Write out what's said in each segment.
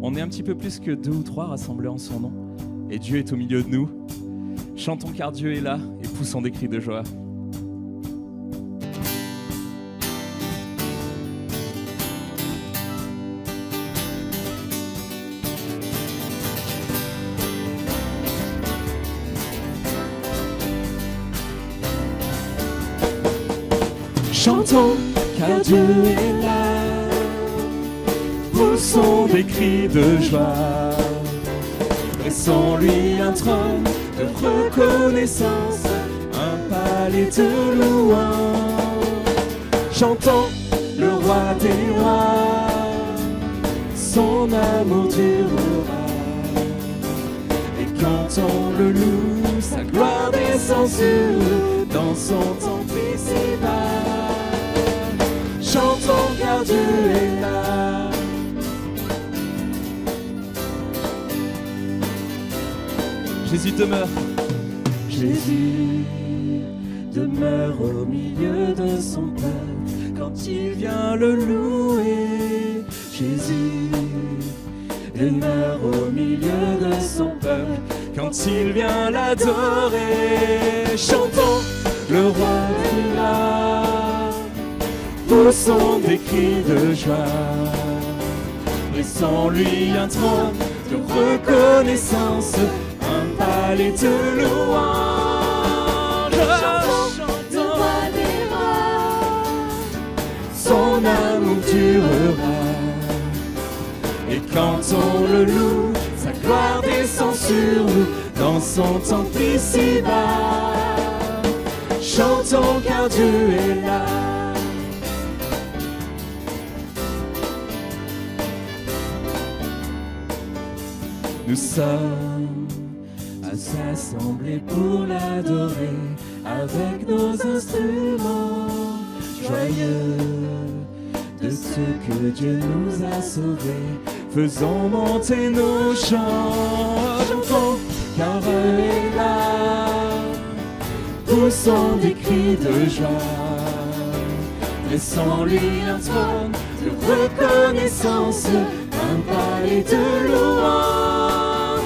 On est un petit peu plus que 2 ou 3 rassemblés en son nom. Et Dieu est au milieu de nous. Chantons car Dieu est là et poussons des cris de joie. Chantons car Dieu est là, poussons des cris de joie, dressons-lui un trône de reconnaissance, un palais de louange. Chantons le roi des rois, son amour durera, et quand on le loue, sa gloire descend sur nous dans son temple ici-bas. Chantons car Dieu est là. Jésus demeure. Jésus demeure au milieu de son peuple quand il vient le louer. Jésus demeure au milieu de son peuple quand il vient l'adorer. Chantons le roi est là, poussons des cris de joie, dressons-lui un trône de reconnaissance, un palais de louange. Chantons le roi des rois, son amour durera, et quand on le loue, sa gloire descend sur nous dans son temple ici-bas. Chantons car Dieu est là. Nous sommes assemblés pour l'adorer avec nos instruments joyeux de ce que Dieu nous a sauvés. Faisons monter nos chants, chantons car Dieu est là, poussons des cris de joie, laissons-lui un trône de reconnaissance, un palais de louange.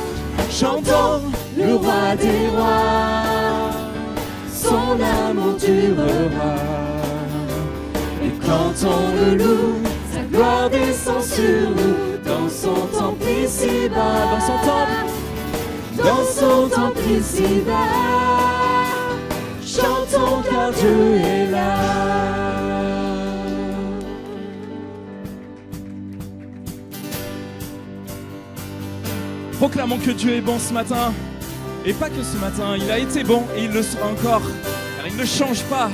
Chantons le roi des rois, son amour durera, et quand on le loue, sa gloire descend sur nous dans son temple ici-bas, dans son temple ici-bas. Chantons car Dieu est là. Proclamons que Dieu est bon ce matin, et pas que ce matin, il a été bon et il le sera encore, car il ne change pas.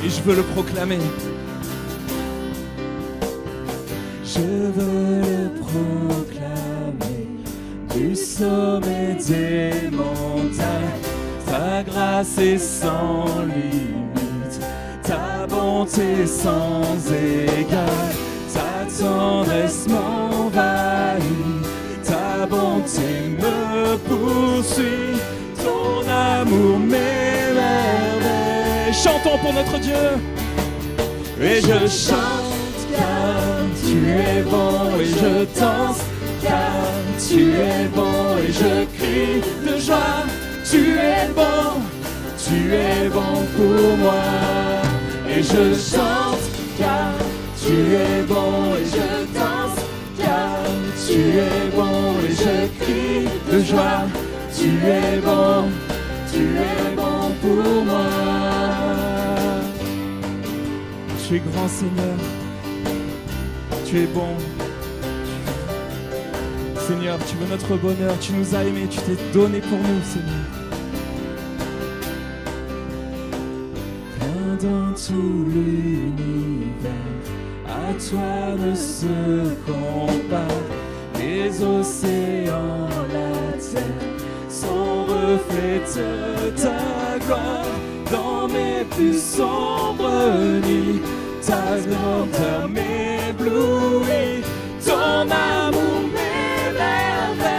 Et je veux le proclamer. Je veux le proclamer du sommet des montagnes. Ta grâce est sans limite, ta bonté sans égale, ta tendresse m'envahit, ta bonté me poursuit, ton amour m'émerveille. Chantons pour notre Dieu. Et je chante car tu es bon, et je danse car tu es bon, et je crie de joie. Tu es bon pour moi, et je chante car tu es bon, et je danse car tu es bon, et je crie de joie. Tu es bon pour moi. Tu es grand Seigneur, tu es bon. Seigneur, tu veux notre bonheur, tu nous as aimés, tu t'es donné pour nous, Seigneur. Dans tout l'univers, à toi ne se compare. Les océans, la terre, sont reflets de ta gloire. Dans mes plus sombres nuits, ta grandeur m'éblouit, ton amour m'émerveille.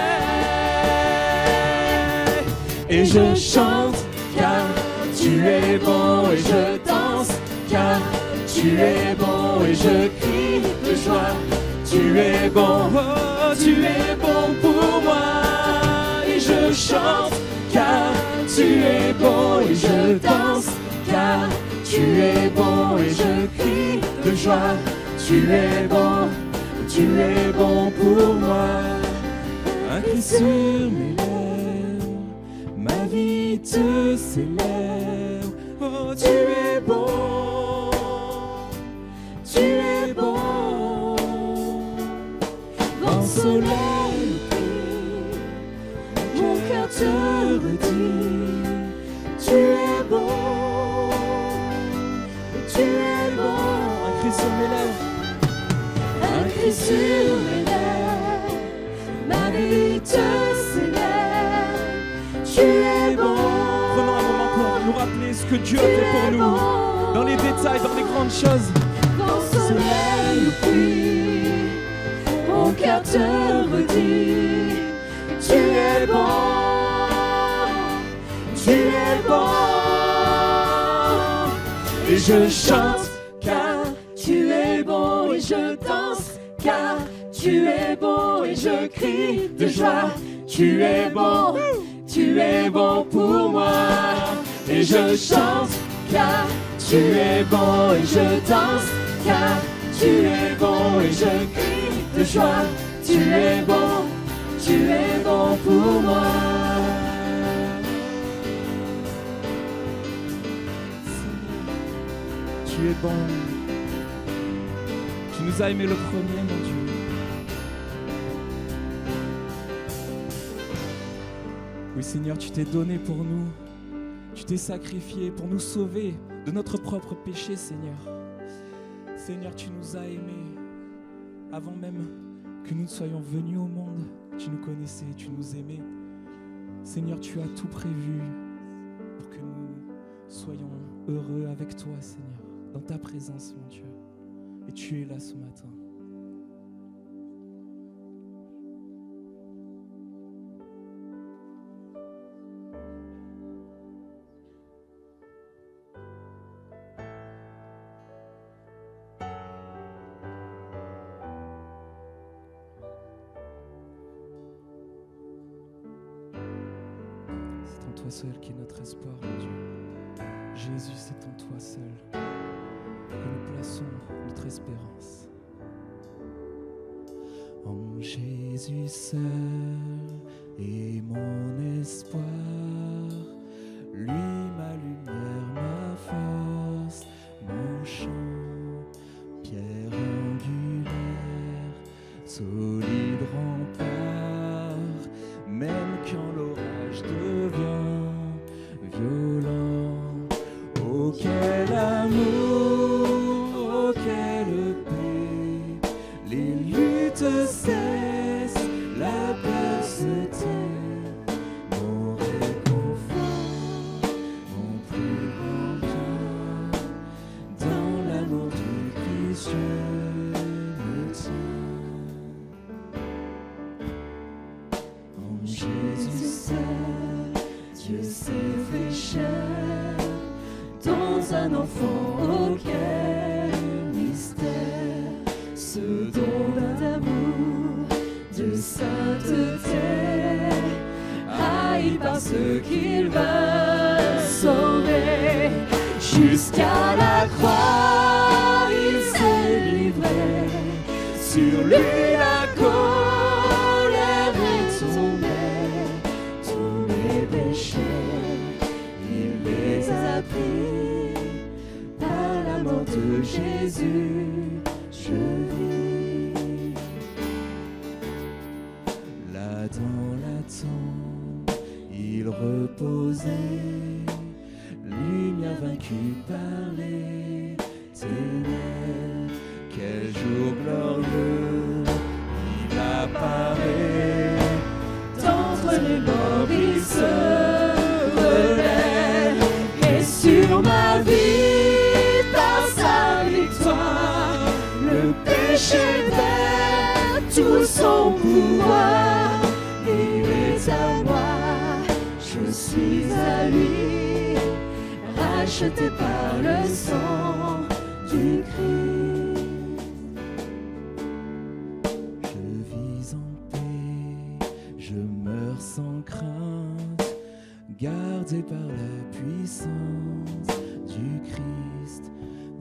Et je chante car tu es bon, et je danse car tu es bon, et je crie de joie. Tu tu es bon, oh, tu es bon pour moi. Et je chante car tu es bon, et je danse car tu es bon, et je crie de joie. Tu es bon pour moi. Un cri sur mes lèvres, ma vie te célèbre. Oh, tu es bon, tu es bon. Vent, soleil, mon cœur te redit, tu es bon, tu es bon. Un cri sur mes lèvres, un cri sur mes lèvres, ma vie te célèbre, tu es bon. Prenons un moment pour nous rappeler ce que Dieu a fait pour nous, dans les détails, dans les grandes choses. Vent, soleil ou pluie, mon cœur te redit, tu es bon, tu es bon. Et je chante car tu es bon, et je danse car tu es bon, et je crie de joie. Tu es bon pour moi. Et je chante car tu es bon, et je danse car tu es bon, et je crie de joie. Tu es bon pour moi. Tu es bon. Tu nous as aimés le premier, mon Dieu. Oui, Seigneur, tu t'es donné pour nous. Tu t'es sacrifié pour nous sauver de notre propre péché, Seigneur. Seigneur, tu nous as aimés avant même que nous ne soyons venus au monde. Tu nous connaissais, tu nous aimais. Seigneur, tu as tout prévu pour que nous soyons heureux avec toi, Seigneur, dans ta présence, mon Dieu. Et tu es là ce matin. C'est en toi seul qui est notre espoir, mon Dieu. Jésus, c'est en toi seul que nous plaçons notre espérance. En Jésus seul est mon espoir, lui ma lumière, ma force, mon chant, pierre angulaire, solide rempart, même quand l'orage devient violent. Oh quel amour, oh quelle paix, les luttes cessent, la peur se tait, mon réconfort, mon plus grand bien, dans l'amour du Christ je me tiens. En Jésus seul, Dieu s'est fait chair, dans un enfant, oh quel mystère, ce don d'amour, de sainteté, haï par ceux qu'il va sauver. Jusqu'à la croix, il s'est livré, sur lui la colère est tombée, tous mes péchés, il les a pris, par la mort de Jésus, je vis. Là dans la tombe, il reposait, lumière vaincue par les ténèbres. Quel jour glorieux, il apparaît, d'entre les morts il se relève, et sur ma vie, par sa victoire, le péché perd tout son pouvoir. Il est à moi, je suis à lui, racheté par le sang du Christ. suis en paix, je meurs sans crainte, gardé par la puissance du Christ,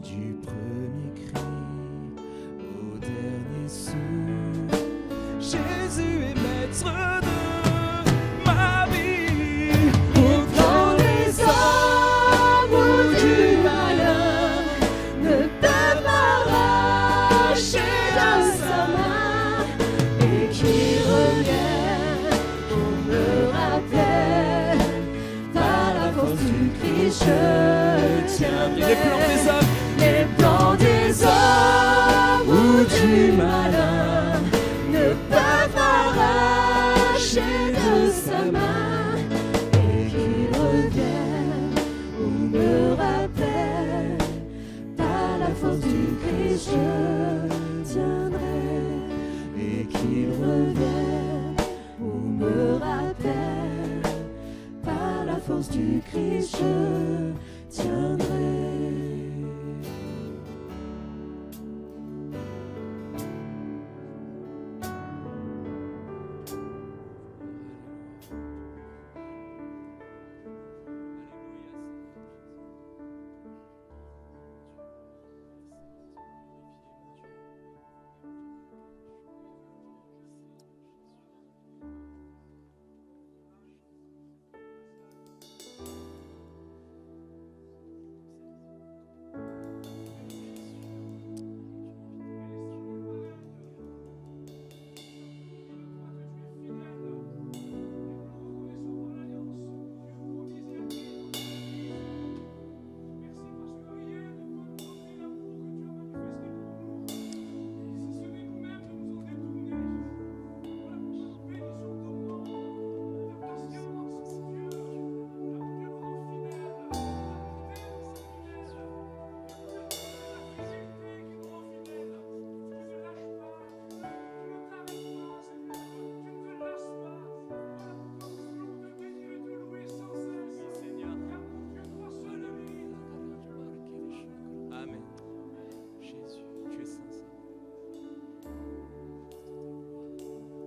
du premier cri au dernier souffle. Jésus est maître de ma vie. Autant les hommes ou du malheur ne peuvent m'arracher de sa main, et qui revient pour me rappeler, par la force du Christ je tiendrai. Les plans des hommes ou du malheur ne peuvent m'arracher de sa main, et qui revient ou me rappelle, par la force du Christ je tiendrai, et qu'il revienne ou me rappelle, par la force du Christ je tiendrai.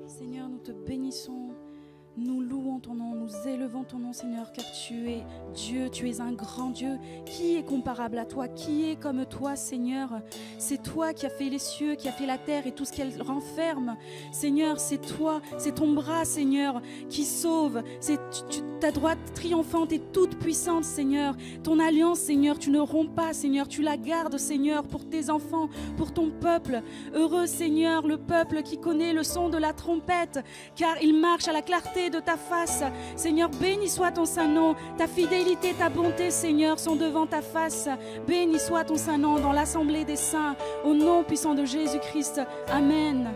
Seigneur, nous te bénissons, nous louons ton nom, nous élevons ton nom, Seigneur, car tu es Dieu, tu es un grand Dieu. Qui est comparable à toi? Qui est comme toi, Seigneur? C'est toi qui as fait les cieux, qui as fait la terre et tout ce qu'elle renferme. Seigneur, c'est toi, c'est ton bras, Seigneur, qui sauve. C'est ta droite triomphante et toute puissante, Seigneur. Ton alliance, Seigneur, tu ne romps pas, Seigneur, tu la gardes, Seigneur, pour tes enfants, pour ton peuple. Heureux, Seigneur, le peuple qui connaît le son de la trompette, car il marche à la clarté de ta face. Seigneur, béni soit ton saint nom. Ta fidélité, ta bonté, Seigneur, sont devant ta face. Béni soit ton saint nom dans l'assemblée des saints, au nom puissant de Jésus-Christ. Amen.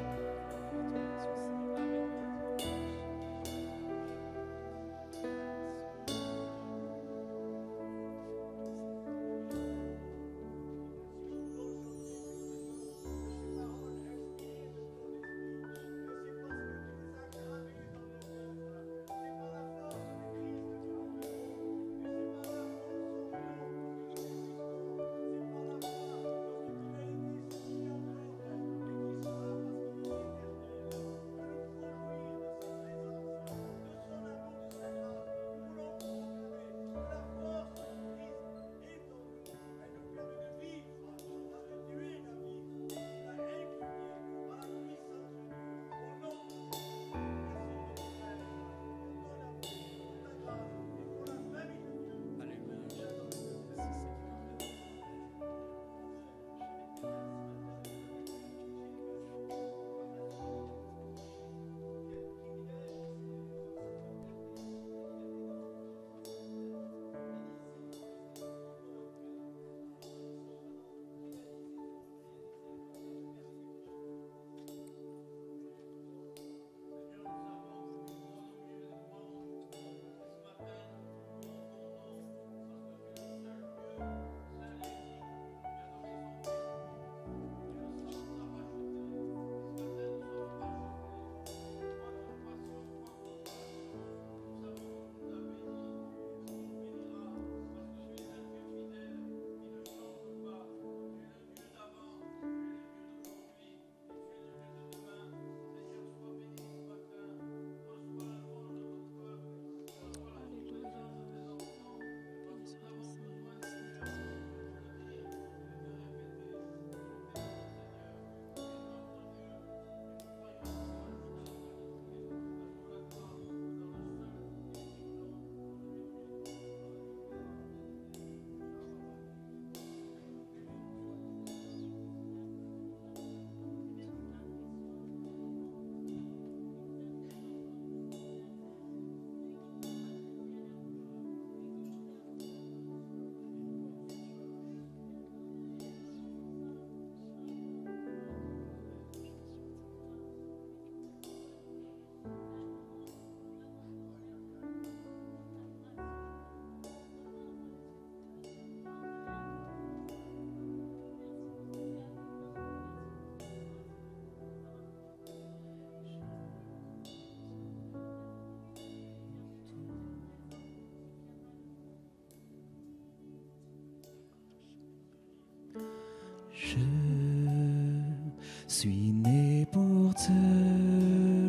suis né pour te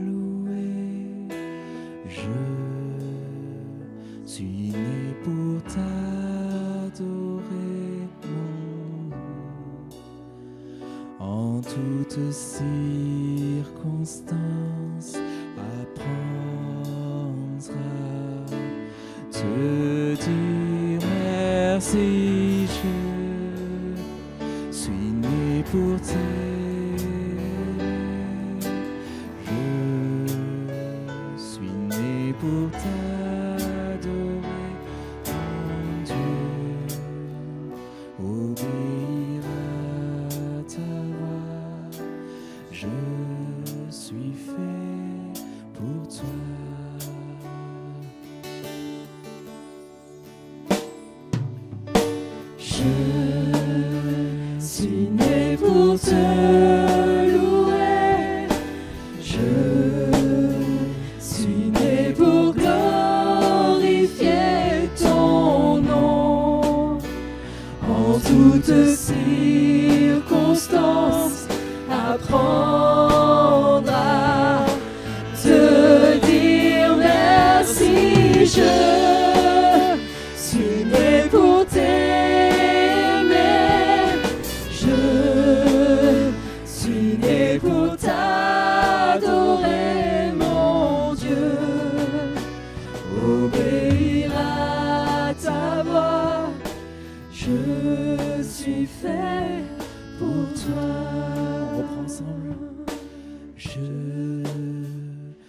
louer, je suis né pour t'adorer, mon Dieu. En toutes circonstances, apprendre à te dire merci, je suis né pour t'aimer, je suis né pour t'adorer, mon Dieu, obéir à ta voix, je suis fait pour toi. Je suis né pour te louer, je suis né pour glorifier ton nom. En toutes circonstances, apprendre à te dire merci. Je suis né pour t'aimer, je suis né pour t'adorer, mon Dieu, obéir à ta voix, je suis fait pour toi. On reprend ensemble. Je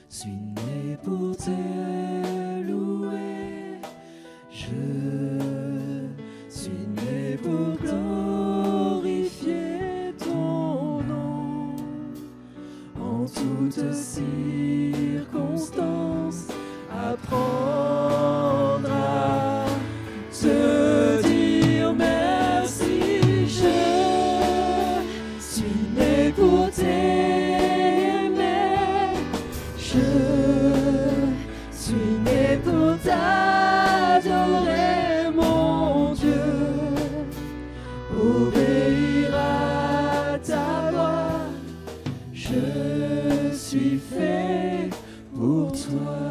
suis né pour te louer, je suis né pour glorifier ton nom. En toutes circonstances, apprendre à te dire merci. Je suis né pour t'aimer, je suis né pour t'adorer, mon Dieu, obéir à ta voix, je suis fait pour toi.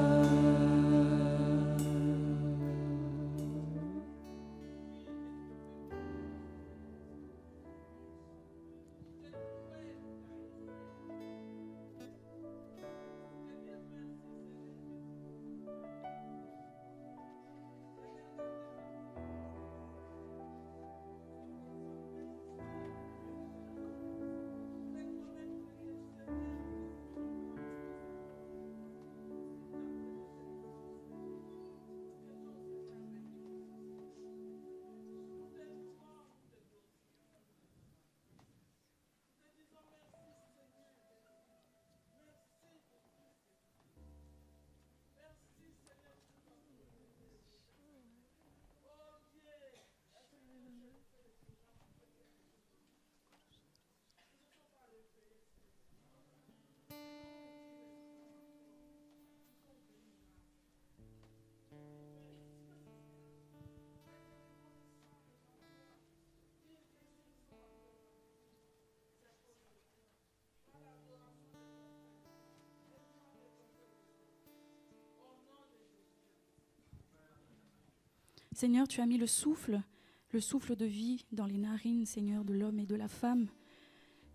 Seigneur, tu as mis le souffle de vie dans les narines, Seigneur, de l'homme et de la femme.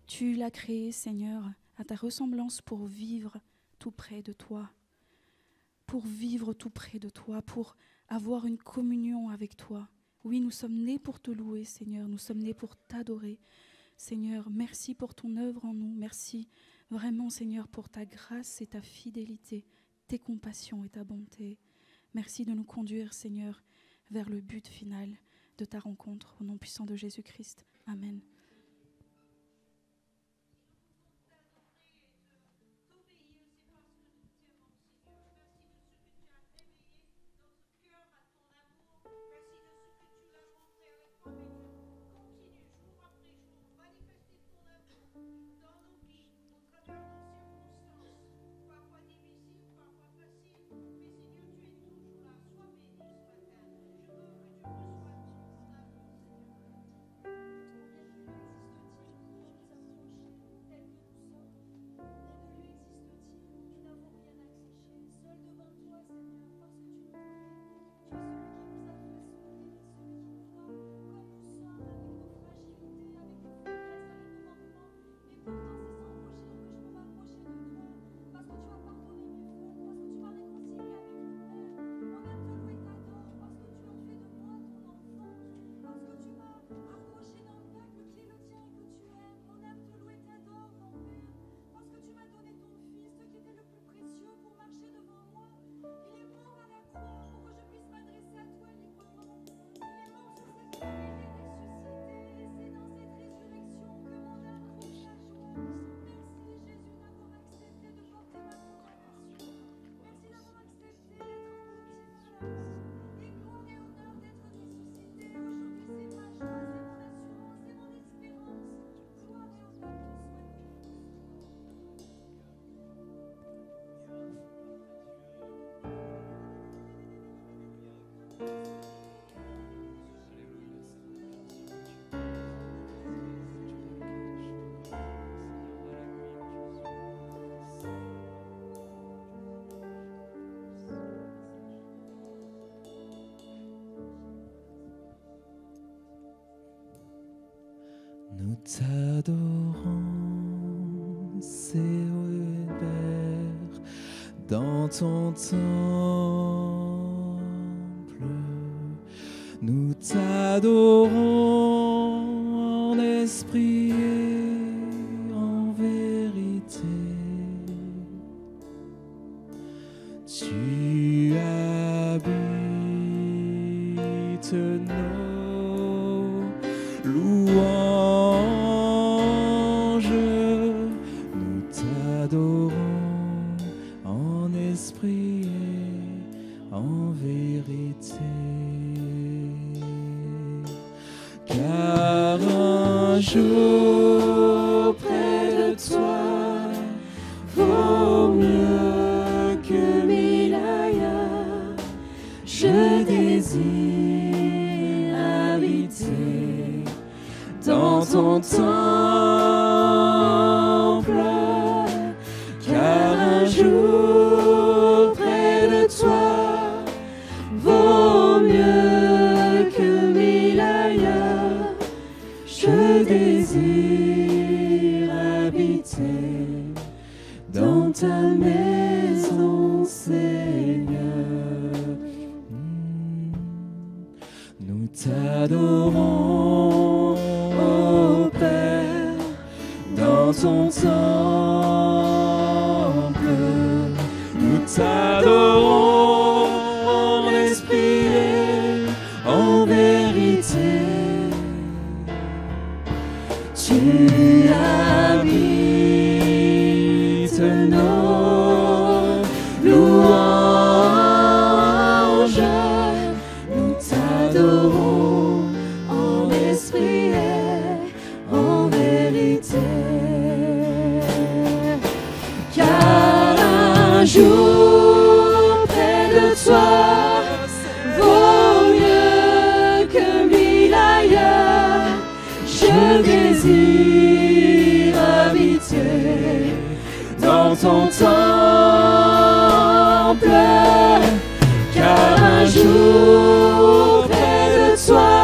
Tu l'as créé, Seigneur, à ta ressemblance pour vivre tout près de toi. Pour vivre tout près de toi, pour avoir une communion avec toi. Oui, nous sommes nés pour te louer, Seigneur. Nous sommes nés pour t'adorer. Seigneur, merci pour ton œuvre en nous. Merci vraiment, Seigneur, pour ta grâce et ta fidélité, tes compassions et ta bonté. Merci de nous conduire, Seigneur, vers le but final de ta rencontre. Au nom puissant de Jésus-Christ. Amen. t'adorons, Cérubère, dans ton temple. Nous t'adorons en esprit et en vérité. Tu habites nos louanges. Nous t'adorons en esprit et en vérité. Car un jour près de toi vaut mieux que 1000 ailleurs. Je désire habiter dans ton temple, car un jour près de toi vaut mieux que 1000 ailleurs. Je désire habiter dans ta maison, Seigneur. Nous t'adorons, ô Père, dans ton temple. Nous t'adorons en esprit et en vérité. Tu habites nos louanges. Nous t'adorons en esprit et en vérité. Car un jour près de toi vaut mieux que 1000 ailleurs. Je désire habiter dans ton temple, car un jour près de toi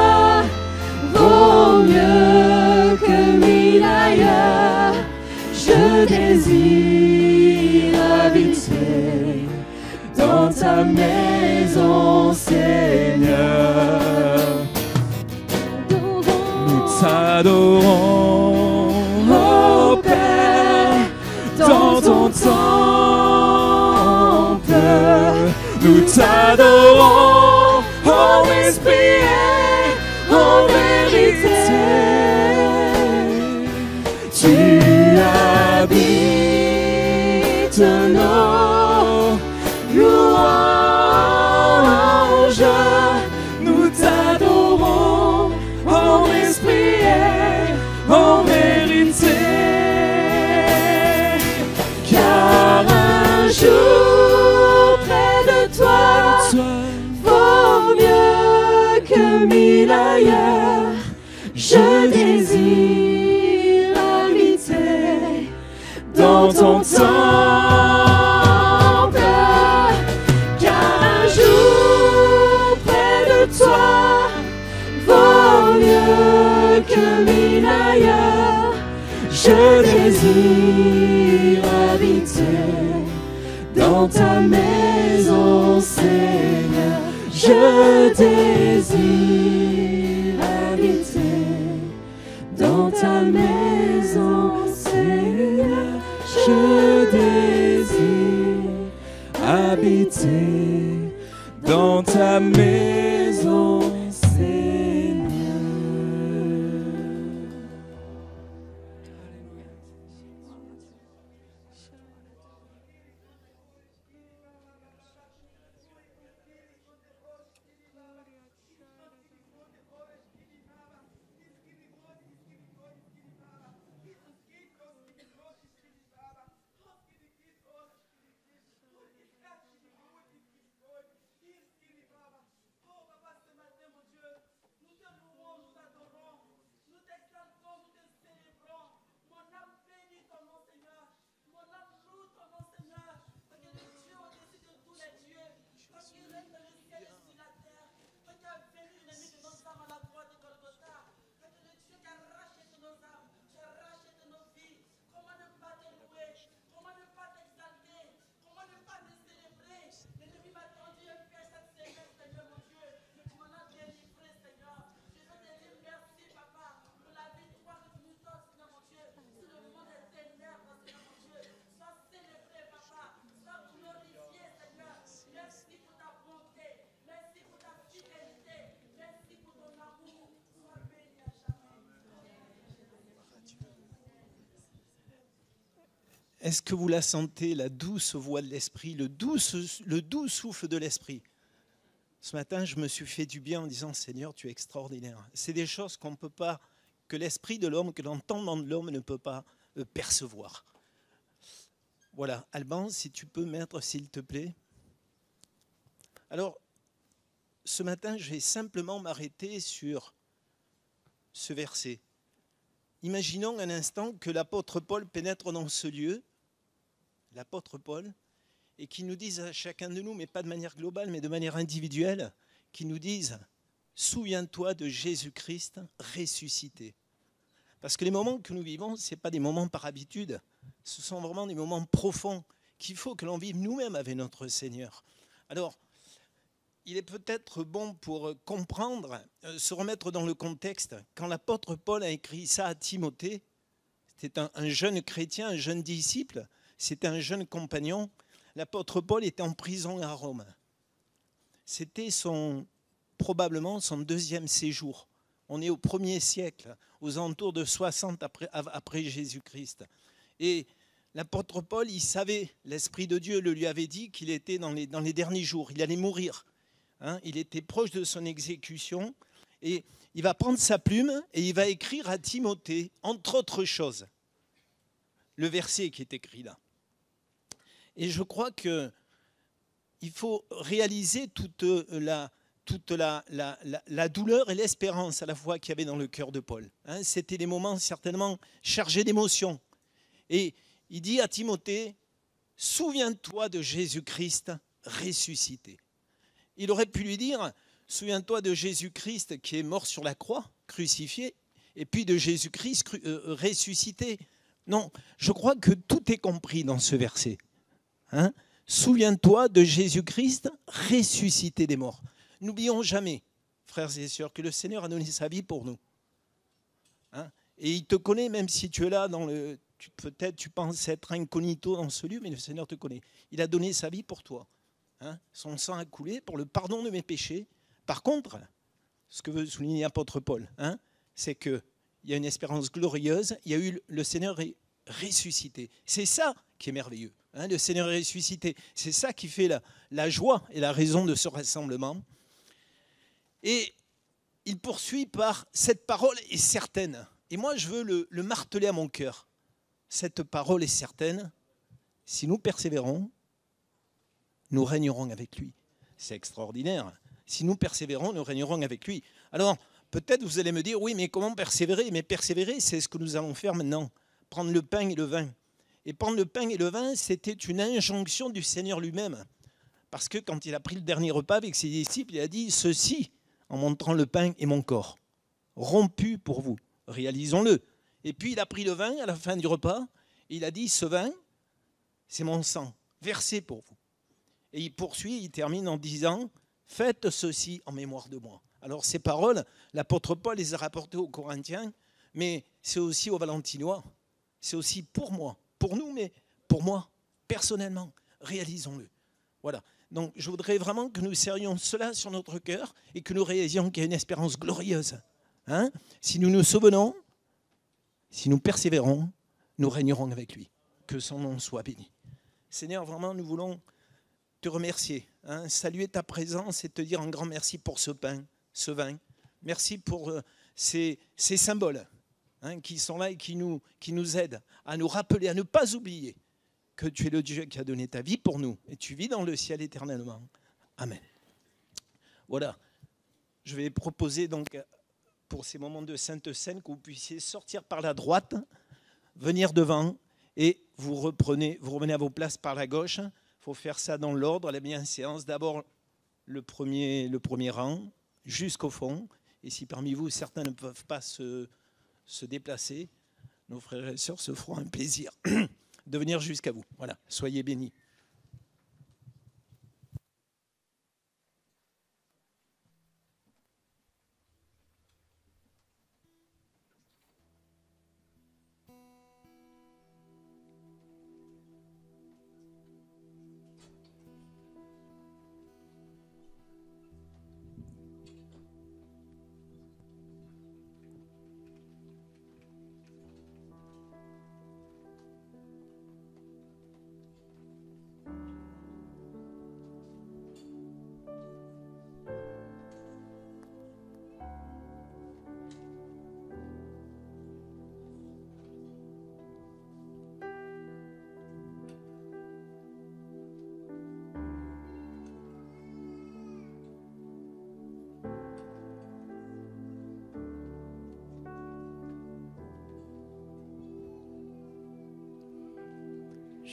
vaut mieux que 1000 ailleurs. Je désire habiter dans ta maison, Seigneur. Nous t'adorons, ô Père, dans ton temple. Nous t'adorons en esprit et en vérité. Tu habites nos louanges. Nous t'adorons en esprit et en vérité. Car un jour près de toi vaut mieux que 1000 ailleurs. Je désire habiter dans ton temple, car un jour près de toi vaut mieux que 1000 ailleurs. Je désire habiter dans ta maison, Seigneur. Je désire habiter dans ta maison, Seigneur. Je désire habiter dans ta maison, Seigneur. Oh, Est-ce que vous la sentez, la douce voix de l'Esprit, le doux souffle de l'Esprit? Ce matin, je me suis fait du bien en disant, Seigneur, tu es extraordinaire. C'est des choses qu'on ne peut pas, que l'esprit de l'homme, que l'entendement de l'homme ne peut pas percevoir. Voilà, Alban, si tu peux mettre, s'il te plaît. Alors, ce matin, je vais simplement m'arrêter sur ce verset. Imaginons un instant que l'apôtre Paul pénètre dans ce lieu, l'apôtre Paul, et qu'il nous dise à chacun de nous, mais pas de manière globale, mais de manière individuelle, qu'il nous dise « Souviens-toi de Jésus-Christ ressuscité ». Parce que les moments que nous vivons, ce n'est pas des moments par habitude, ce sont vraiment des moments profonds qu'il faut que l'on vive nous-mêmes avec notre Seigneur. Alors, il est peut-être bon pour comprendre, se remettre dans le contexte. Quand l'apôtre Paul a écrit ça à Timothée, c'était un jeune chrétien, un jeune disciple, c'était un jeune compagnon. L'apôtre Paul était en prison à Rome. C'était probablement son deuxième séjour. On est au 1er siècle, aux alentours de 60 après Jésus-Christ. Et l'apôtre Paul, il savait, l'Esprit de Dieu le lui avait dit qu'il était dans les derniers jours, il allait mourir. Il était proche de son exécution. Et il va prendre sa plume et il va écrire à Timothée, entre autres choses, le verset qui est écrit là. Et je crois qu'il faut réaliser toute la douleur et l'espérance à la fois qu'il y avait dans le cœur de Paul. C'était des moments certainement chargés d'émotions. Et il dit à Timothée, « Souviens-toi de Jésus-Christ ressuscité ». Il aurait pu lui dire, « Souviens-toi de Jésus-Christ qui est mort sur la croix, crucifié, et puis de Jésus-Christ ressuscité ». Non, je crois que tout est compris dans ce verset. Souviens-toi de Jésus-Christ ressuscité des morts. N'oublions jamais, frères et sœurs, que le Seigneur a donné sa vie pour nous. Et il te connaît, même si tu es là, peut-être tu penses être incognito dans ce lieu, mais le Seigneur te connaît. Il a donné sa vie pour toi. Son sang a coulé pour le pardon de mes péchés. Par contre, ce que veut souligner l'apôtre Paul, c'est qu'il y a une espérance glorieuse, le Seigneur est ressuscité. C'est ça qui est merveilleux. Le Seigneur est ressuscité. C'est ça qui fait la joie et la raison de ce rassemblement. Et il poursuit par « cette parole est certaine ». Et moi, je veux le marteler à mon cœur. Cette parole est certaine. Si nous persévérons, nous régnerons avec lui. C'est extraordinaire. Si nous persévérons, nous régnerons avec lui. Alors, peut-être vous allez me dire, oui, mais comment persévérer? Mais persévérer, c'est ce que nous allons faire maintenant. Prendre le pain et le vin. Et prendre le pain et le vin, c'était une injonction du Seigneur lui-même. Parce que quand il a pris le dernier repas avec ses disciples, il a dit, ceci, en montrant le pain est mon corps, rompu pour vous. Réalisons-le. Et puis il a pris le vin à la fin du repas, et il a dit, ce vin, c'est mon sang, versé pour vous. Et il poursuit, il termine en disant, faites ceci en mémoire de moi. Alors ces paroles, l'apôtre Paul les a rapportées aux Corinthiens, mais c'est aussi aux Valentinois, c'est aussi pour moi, pour nous, mais pour moi, personnellement, réalisons-le. Voilà. Donc je voudrais vraiment que nous serrions cela sur notre cœur et que nous réalisions qu'il y a une espérance glorieuse. Si nous nous souvenons, si nous persévérons, nous régnerons avec lui. Que son nom soit béni. Seigneur, vraiment, nous voulons te remercier, saluer ta présence et te dire un grand merci pour ce pain, ce vin. Merci pour ces symboles qui sont là et qui nous aident à nous rappeler, à ne pas oublier que tu es le Dieu qui a donné ta vie pour nous et tu vis dans le ciel éternellement. Amen. Voilà. Je vais proposer donc pour ces moments de Sainte Seine que vous puissiez sortir par la droite, venir devant et vous revenez à vos places par la gauche. Il faut faire ça dans l'ordre, la bienséance. D'abord le premier rang jusqu'au fond. Et si parmi vous certains ne peuvent pas se déplacer, nos frères et sœurs se feront un plaisir de venir jusqu'à vous. Voilà, soyez bénis.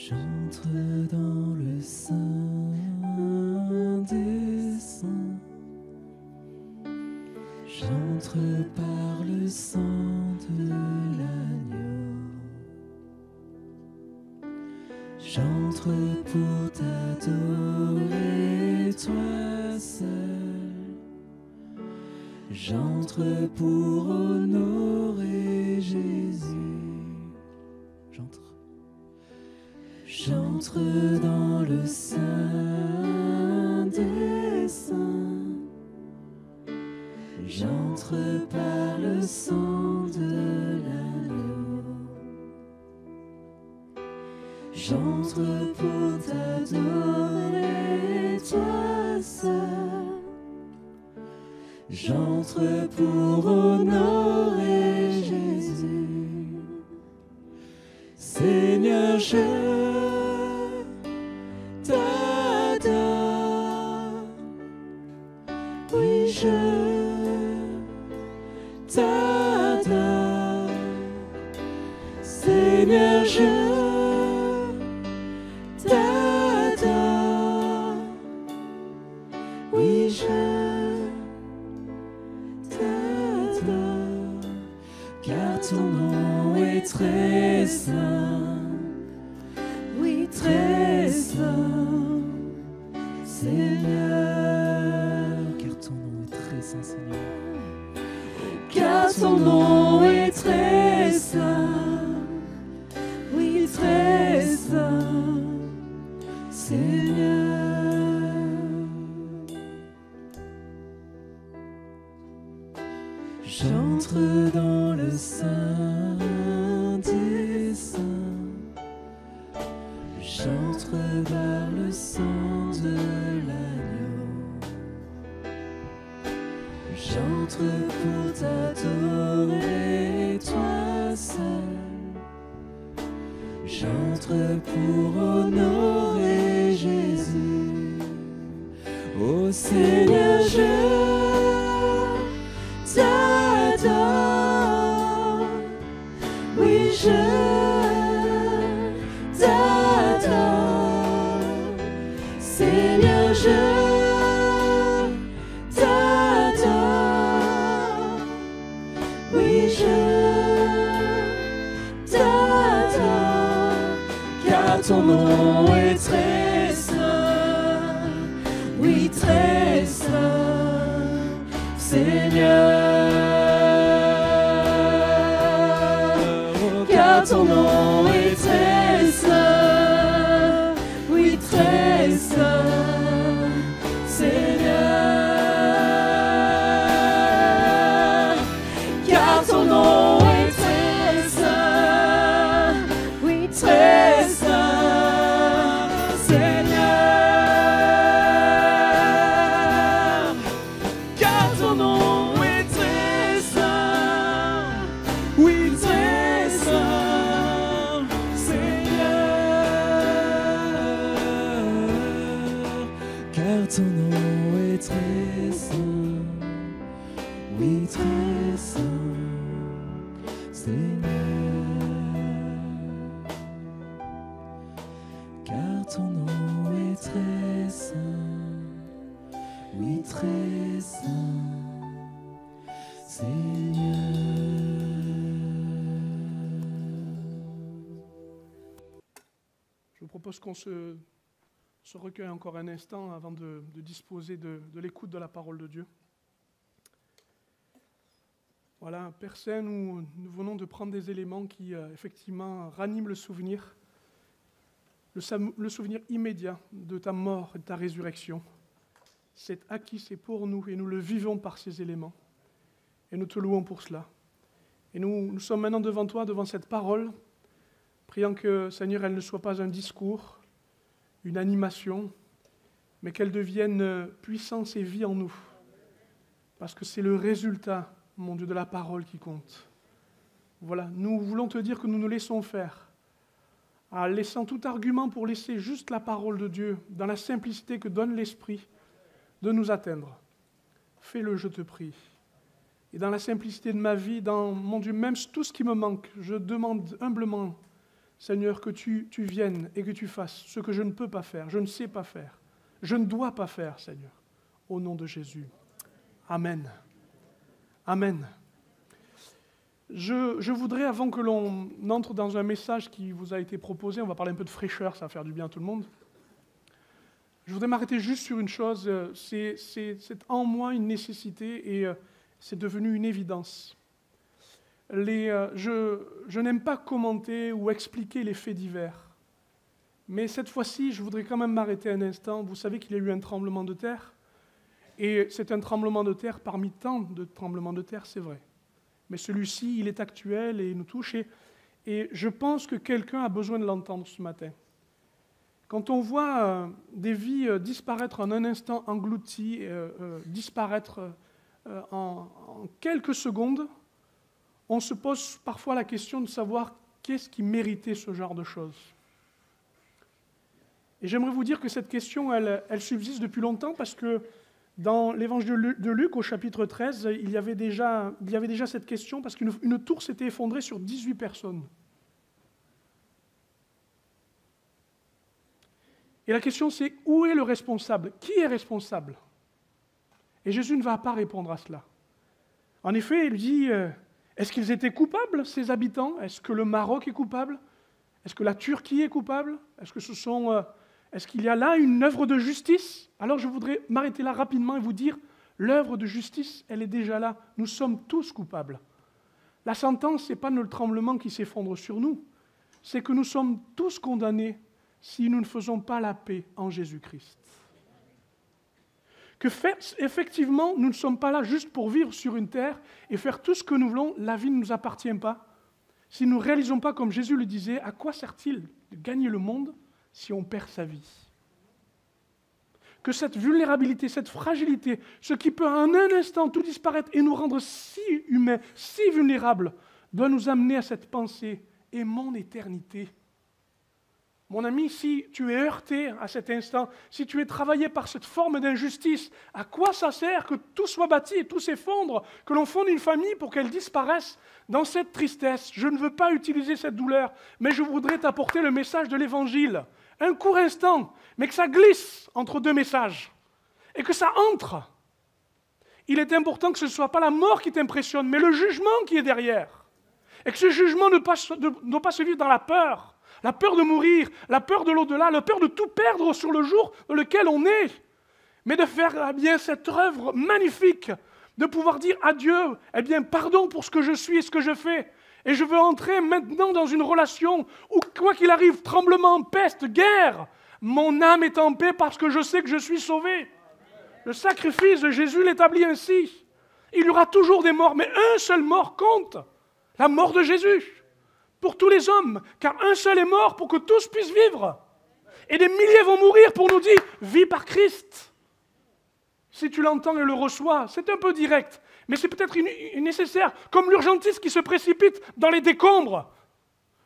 J'entre dans le sein des saints. J'entre par le sang de l'agneau. J'entre pour t'adorer, toi seul. J'entre pour honorer Jésus. J'entre dans le sein des saints. J'entre par le sang de l'agneau. J'entre pour t'adorer, toi seul. J'entre pour honorer Jésus. Seigneur, je t'adore. Oui, je t'adore. Seigneur, je t'adore. Oui, je t'adore. Car ton nom est très saint. Oui, très saint. Seigneur, car ton nom est très saint, Seigneur. Car ton nom est très saint, oui, très saint, Seigneur. J'entre dans le sein des saints. J'entre par le sang de l'agneau. J'entre pour t'adorer, toi seul. J'entre pour honorer Jésus. Ô Seigneur, je t'adore. Oui, je t'adore. Seigneur, je t'adore. Oui, je t'adore. Car ton nom est très saint. Oui, très saint, Seigneur. Car ton nom est très saint. Oui, très saint, Seigneur. Car ton nom est très saint. Oui, très saint, Seigneur. Car ton nom est très saint. Oui, très saint, Seigneur. Car ton nom est très saint. Oui, très saint, Seigneur. Car ton nom est très saint. Oui, très saint, Seigneur. Je vous propose qu'on se recueille encore un instant avant de disposer de l'écoute de la parole de Dieu. Voilà, Père Saint, nous venons de prendre des éléments qui, effectivement, raniment le souvenir immédiat de ta mort et de ta résurrection. C'est acquis, c'est pour nous, et nous le vivons par ces éléments. Et nous te louons pour cela. Et nous sommes maintenant devant toi, devant cette parole, priant que, Seigneur, elle ne soit pas un discours, une animation, mais qu'elle devienne puissance et vie en nous. Parce que c'est le résultat, mon Dieu, de la parole qui compte. Voilà, nous voulons te dire que nous nous laissons faire, en laissant tout argument pour laisser juste la parole de Dieu, dans la simplicité que donne l'Esprit, de nous atteindre. Fais-le, je te prie. Et dans la simplicité de ma vie, dans, mon Dieu, même tout ce qui me manque, je demande humblement, Seigneur, que tu viennes et que tu fasses ce que je ne peux pas faire, je ne sais pas faire, je ne dois pas faire, Seigneur. Au nom de Jésus. Amen. Amen. Je voudrais, avant que l'on entre dans un message qui vous a été proposé, on va parler un peu de fraîcheur, ça va faire du bien à tout le monde. Je voudrais m'arrêter juste sur une chose, c'est en moi une nécessité et c'est devenu une évidence. Je n'aime pas commenter ou expliquer les faits divers, mais cette fois-ci, je voudrais quand même m'arrêter un instant. Vous savez qu'il y a eu un tremblement de terre, et c'est un tremblement de terre parmi tant de tremblements de terre, c'est vrai. Mais celui-ci, il est actuel et il nous touche, et je pense que quelqu'un a besoin de l'entendre ce matin. Quand on voit des vies disparaître en un instant, englouties, disparaître en quelques secondes, on se pose parfois la question de savoir qu'est-ce qui méritait ce genre de choses. Et j'aimerais vous dire que cette question, elle subsiste depuis longtemps parce que dans l'évangile de Luc, au chapitre 13, il y avait déjà cette question parce qu'une tour s'était effondrée sur 18 personnes. Et la question c'est, où est le responsable? Qui est responsable? Et Jésus ne va pas répondre à cela. En effet, il dit, est-ce qu'ils étaient coupables, ces habitants? Est-ce que le Maroc est coupable? Est-ce que la Turquie est coupable? Est-ce qu'il y a là une œuvre de justice? Alors je voudrais m'arrêter là rapidement et vous dire, l'œuvre de justice, elle est déjà là. Nous sommes tous coupables. La sentence, ce n'est pas le tremblement qui s'effondre sur nous, c'est que nous sommes tous condamnés si nous ne faisons pas la paix en Jésus-Christ. Effectivement, nous ne sommes pas là juste pour vivre sur une terre et faire tout ce que nous voulons, la vie ne nous appartient pas. Si nous ne réalisons pas, comme Jésus le disait, à quoi sert-il de gagner le monde si on perd sa vie? Que cette vulnérabilité, cette fragilité, ce qui peut en un instant tout disparaître et nous rendre si humains, si vulnérables, doit nous amener à cette pensée, et mon éternité. Mon ami, si tu es heurté à cet instant, si tu es travaillé par cette forme d'injustice, à quoi ça sert que tout soit bâti et tout s'effondre, que l'on fonde une famille pour qu'elle disparaisse dans cette tristesse? Je ne veux pas utiliser cette douleur, mais je voudrais t'apporter le message de l'Évangile. Un court instant, mais que ça glisse entre deux messages, et que ça entre. Il est important que ce ne soit pas la mort qui t'impressionne, mais le jugement qui est derrière. Et que ce jugement ne doit pas se vivre dans la peur de mourir, la peur de l'au-delà, la peur de tout perdre sur le jour dans lequel on est, mais de faire bien cette œuvre magnifique, de pouvoir dire à Dieu, pardon pour ce que je suis et ce que je fais, et je veux entrer maintenant dans une relation où, quoi qu'il arrive, tremblement, peste, guerre, mon âme est en paix parce que je sais que je suis sauvé. Le sacrifice de Jésus l'établit ainsi. Il y aura toujours des morts, mais un seul mort compte, la mort de Jésus. Pour tous les hommes, car un seul est mort pour que tous puissent vivre. Et des milliers vont mourir pour nous dire, vis par Christ. Si tu l'entends et le reçois, c'est un peu direct, mais c'est peut-être nécessaire, comme l'urgentiste qui se précipite dans les décombres,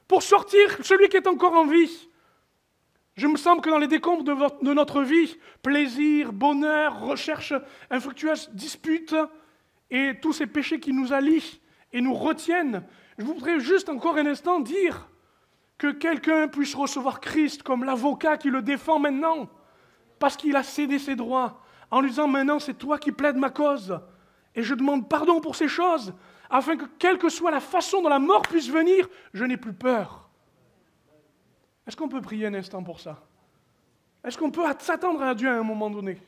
pour sortir celui qui est encore en vie. Je me semble que dans les décombres de notre vie, plaisir, bonheur, recherche infructueuse, dispute, et tous ces péchés qui nous allient et nous retiennent, je voudrais juste encore un instant dire que quelqu'un puisse recevoir Christ comme l'avocat qui le défend maintenant, parce qu'il a cédé ses droits, en lui disant maintenant c'est toi qui plaides ma cause, et je demande pardon pour ces choses, afin que quelle que soit la façon dont la mort puisse venir, je n'ai plus peur. Est-ce qu'on peut prier un instant pour ça? Est-ce qu'on peut s'attendre à Dieu à un moment donné?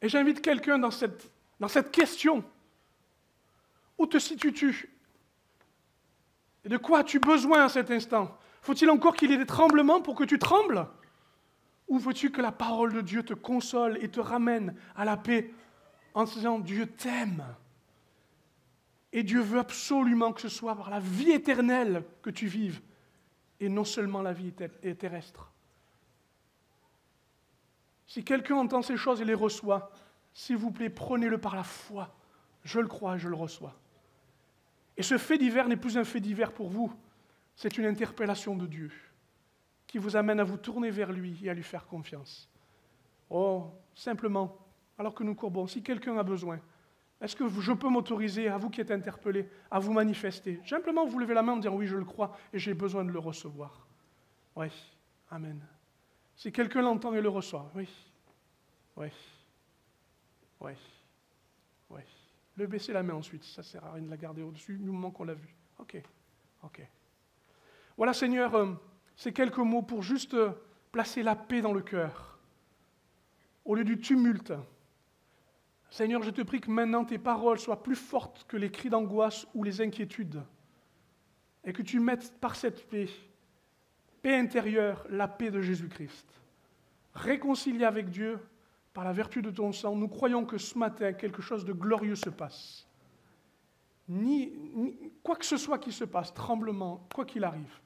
Et j'invite quelqu'un dans cette question. Où te situes-tu? Et de quoi as-tu besoin à cet instant? Faut-il encore qu'il y ait des tremblements pour que tu trembles? Ou veux-tu que la parole de Dieu te console et te ramène à la paix en te disant Dieu t'aime? Et Dieu veut absolument que ce soit par la vie éternelle que tu vives et non seulement la vie terrestre. Si quelqu'un entend ces choses et les reçoit, s'il vous plaît, prenez-le par la foi. Je le crois et je le reçois. Et ce fait divers n'est plus un fait divers pour vous, c'est une interpellation de Dieu qui vous amène à vous tourner vers lui et à lui faire confiance. Oh, simplement, alors que nous courbons, si quelqu'un a besoin, Est-ce que je peux m'autoriser, à vous qui êtes interpellés, à vous manifester? Simplement vous levez la main en disant oui, je le crois et j'ai besoin de le recevoir. Oui, amen. Si quelqu'un l'entend et le reçoit, oui, oui, oui, oui. Le baisser la main ensuite, ça ne sert à rien de la garder au-dessus du moment qu'on l'a vu. Ok, ok. Voilà Seigneur, ces quelques mots pour juste placer la paix dans le cœur, au lieu du tumulte. Seigneur, je te prie que maintenant tes paroles soient plus fortes que les cris d'angoisse ou les inquiétudes, et que tu mettes par cette paix intérieure, la paix de Jésus-Christ. Réconcilié avec Dieu par la vertu de ton sang, nous croyons que ce matin, quelque chose de glorieux se passe. Quoi que ce soit qui se passe, tremblement, quoi qu'il arrive,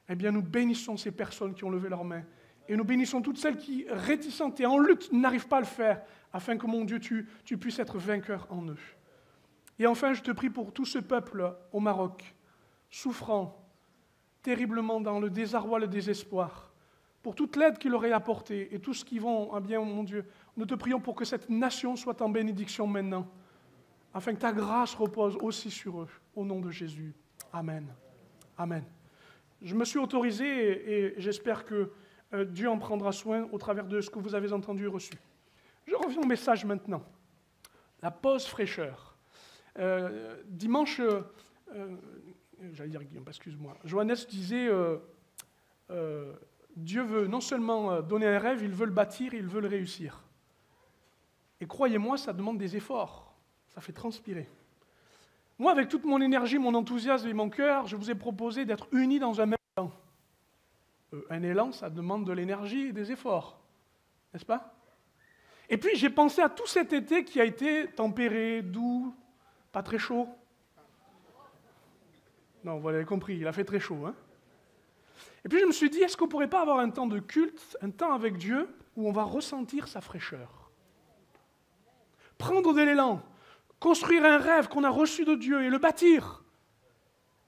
eh bien nous bénissons ces personnes qui ont levé leurs mains, et nous bénissons toutes celles qui, réticentes et en lutte, n'arrivent pas à le faire, afin que, mon Dieu, tu puisses être vainqueur en eux. Et enfin, je te prie pour tout ce peuple au Maroc, souffrant terriblement dans le désarroi, le désespoir, pour toute l'aide qu'il aurait apportée et tout ce qui vont, eh bien, mon Dieu, nous te prions pour que cette nation soit en bénédiction maintenant, afin que ta grâce repose aussi sur eux, au nom de Jésus. Amen. Amen. Je me suis autorisé et j'espère que Dieu en prendra soin au travers de ce que vous avez entendu et reçu. Je reviens au message maintenant. La pause fraîcheur. Dimanche, j'allais dire Guillaume, excuse-moi, Johannes disait Dieu veut non seulement donner un rêve, il veut le bâtir, il veut le réussir. Et croyez-moi, ça demande des efforts, ça fait transpirer. Moi, avec toute mon énergie, mon enthousiasme et mon cœur, je vous ai proposé d'être unis dans un même élan. Un élan, ça demande de l'énergie et des efforts, n'est-ce pas? Et puis, j'ai pensé à tout cet été qui a été tempéré, doux, pas très chaud. Non, vous l'avez compris, il a fait très chaud. Hein? Et puis, je me suis dit, est-ce qu'on ne pourrait pas avoir un temps de culte, un temps avec Dieu, où on va ressentir sa fraîcheur? Prendre de l'élan, construire un rêve qu'on a reçu de Dieu et le bâtir,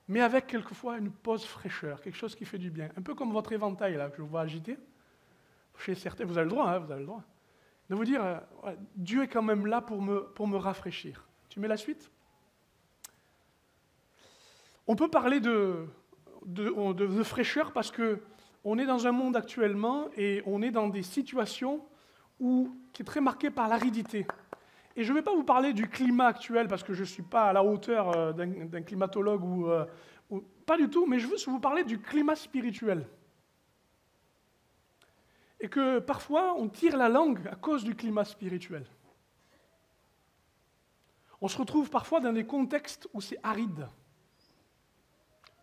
mais avec quelquefois une pause fraîcheur, quelque chose qui fait du bien. Un peu comme votre éventail, là, que je vous vois agiter. Chez certains, vous avez le droit, hein, vous avez le droit. De vous dire, Dieu est quand même là pour me rafraîchir. Tu mets la suite? On peut parler de fraîcheur parce qu'on est dans un monde actuellement et on est dans des situations qui est très marquée par l'aridité. Et je ne vais pas vous parler du climat actuel parce que je ne suis pas à la hauteur d'un climatologue ou pas du tout, mais je veux vous parler du climat spirituel. Et que parfois, on tire la langue à cause du climat spirituel. On se retrouve parfois dans des contextes où c'est aride.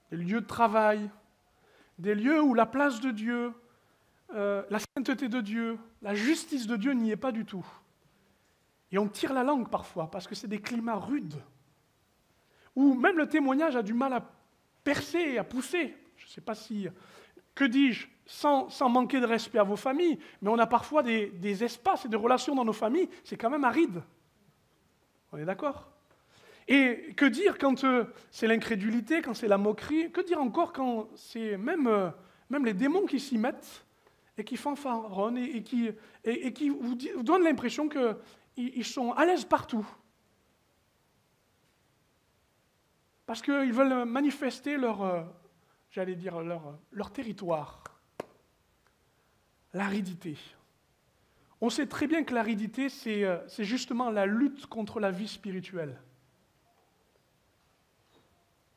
Des lieux de travail, des lieux où la place de Dieu, la sainteté de Dieu, la justice de Dieu n'y est pas du tout. Et on tire la langue parfois, parce que c'est des climats rudes, où même le témoignage a du mal à percer, à pousser. Je ne sais pas si... Que dis-je? Sans manquer de respect à vos familles, mais on a parfois des espaces et des relations dans nos familles, c'est quand même aride. On est d'accord? Et que dire quand c'est l'incrédulité, quand c'est la moquerie? Que dire encore quand c'est même les démons qui s'y mettent et qui fanfaronnent et qui vous donnent l'impression qu'ils sont à l'aise partout? Parce qu'ils veulent manifester leur territoire. L'aridité. On sait très bien que l'aridité, c'est justement la lutte contre la vie spirituelle.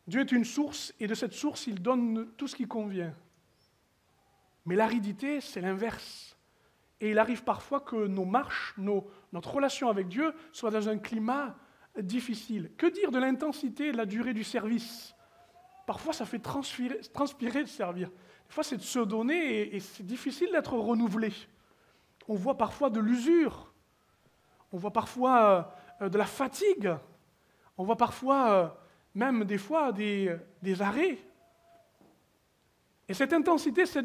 Dieu est une source, et de cette source, il donne tout ce qui convient. Mais l'aridité, c'est l'inverse. Et il arrive parfois que nos marches, notre relation avec Dieu, soit dans un climat difficile. Que dire de l'intensité et de la durée du service? Parfois, ça fait transpirer de servir. Des fois, c'est de se donner et c'est difficile d'être renouvelé. On voit parfois de l'usure. On voit parfois de la fatigue. On voit parfois, même des fois, des arrêts. Et cette intensité, ça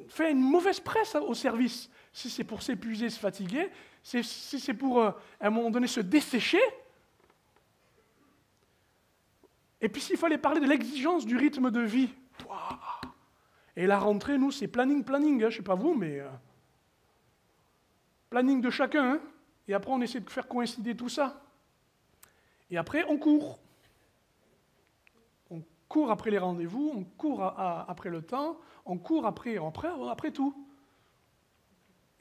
fait une mauvaise presse au service. Si c'est pour s'épuiser, se fatiguer, si c'est pour, à un moment donné, se dessécher. Et puis s'il fallait parler de l'exigence du rythme de vie, et la rentrée, nous, c'est planning, hein, je ne sais pas vous, mais planning de chacun, hein, et après on essaie de faire coïncider tout ça. Et après, on court. On court après les rendez-vous, on court après le temps, on court après tout.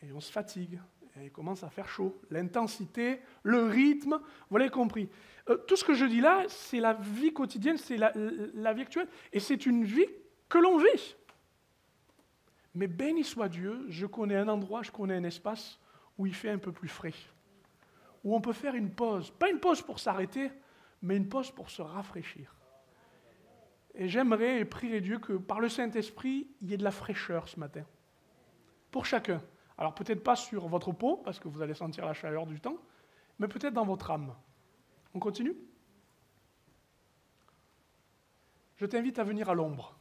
Et on se fatigue. Et il commence à faire chaud. L'intensité, le rythme, vous l'avez compris. Tout ce que je dis là, c'est la vie quotidienne, c'est la vie actuelle. Et c'est une vie que l'on vit. Mais béni soit Dieu, je connais un endroit, je connais un espace où il fait un peu plus frais. Où on peut faire une pause. Pas une pause pour s'arrêter, mais une pause pour se rafraîchir. Et j'aimerais et prier Dieu que par le Saint-Esprit, il y ait de la fraîcheur ce matin. Pour chacun. Alors peut-être pas sur votre peau, parce que vous allez sentir la chaleur du temps, mais peut-être dans votre âme. On continue ? Je t'invite à venir à l'ombre.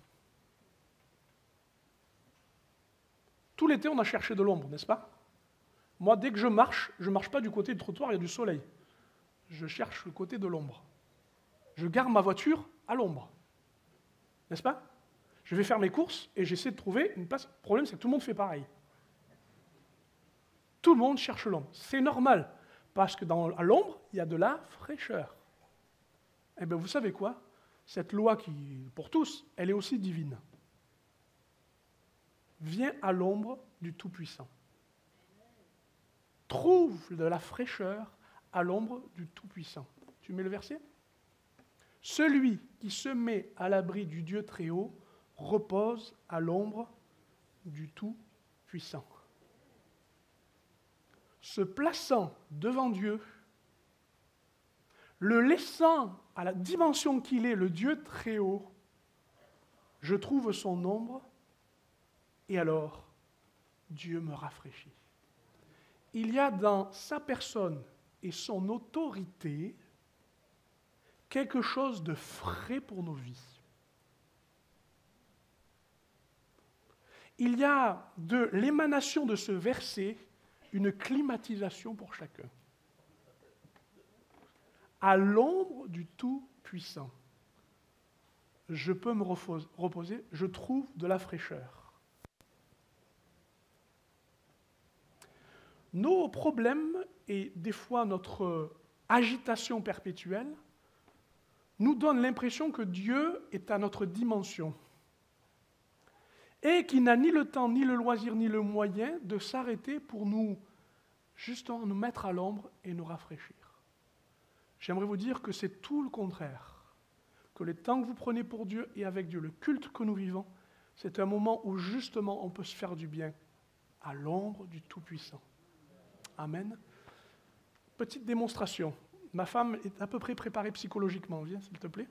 Tout l'été, on a cherché de l'ombre, n'est-ce pas ? Moi, dès que je marche pas du côté du trottoir, il y a du soleil. Je cherche le côté de l'ombre. Je gare ma voiture à l'ombre. N'est-ce pas ? Je vais faire mes courses et j'essaie de trouver une place. Le problème, c'est que tout le monde fait pareil. Tout le monde cherche l'ombre. C'est normal, parce que à l'ombre, il y a de la fraîcheur. Eh bien, vous savez quoi ? Cette loi qui, pour tous, elle est aussi divine. Viens à l'ombre du Tout-Puissant. Trouve de la fraîcheur à l'ombre du Tout-Puissant. Tu mets le verset ? Celui qui se met à l'abri du Dieu très haut repose à l'ombre du Tout-Puissant. Se plaçant devant Dieu, le laissant à la dimension qu'il est, le Dieu très haut, je trouve son ombre, et alors Dieu me rafraîchit. Il y a dans sa personne et son autorité quelque chose de frais pour nos vies. Il y a de l'émanation de ce verset une climatisation pour chacun. À l'ombre du Tout-Puissant, je peux me reposer, je trouve de la fraîcheur. Nos problèmes et des fois notre agitation perpétuelle nous donnent l'impression que Dieu est à notre dimension et qu'il n'a ni le temps, ni le loisir, ni le moyen de s'arrêter pour justement nous mettre à l'ombre et nous rafraîchir. J'aimerais vous dire que c'est tout le contraire, que le temps que vous prenez pour Dieu et avec Dieu, le culte que nous vivons, c'est un moment où justement on peut se faire du bien à l'ombre du Tout-Puissant. Amen. Petite démonstration. Ma femme est à peu près préparée psychologiquement. Viens, s'il te plaît.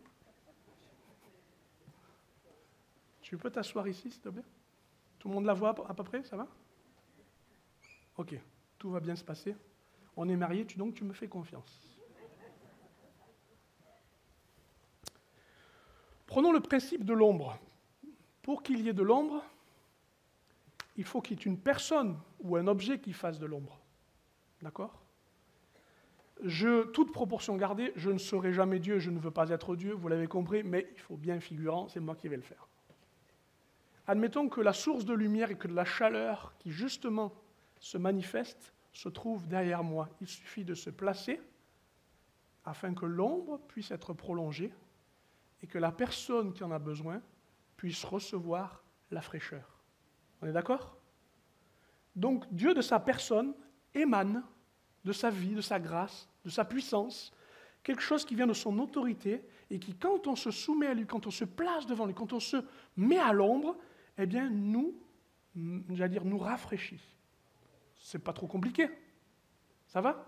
Tu peux t'asseoir ici, s'il te plaît? Tout le monde la voit à peu près, ça va? Ok, tout va bien se passer. On est mariés, donc tu me fais confiance. Prenons le principe de l'ombre. Pour qu'il y ait de l'ombre, il faut qu'il y ait une personne ou un objet qui fasse de l'ombre. D'accord? Toute proportion gardée, je ne serai jamais Dieu, je ne veux pas être Dieu, vous l'avez compris, mais il faut bien figurant, c'est moi qui vais le faire. Admettons que la source de lumière et que de la chaleur qui justement se manifeste se trouve derrière moi. Il suffit de se placer afin que l'ombre puisse être prolongée et que la personne qui en a besoin puisse recevoir la fraîcheur. On est d'accord? Donc Dieu de sa personne émane de sa vie, de sa grâce, de sa puissance, quelque chose qui vient de son autorité et qui, quand on se soumet à lui, quand on se place devant lui, quand on se met à l'ombre, eh bien, nous rafraîchit. C'est pas trop compliqué. Ça va?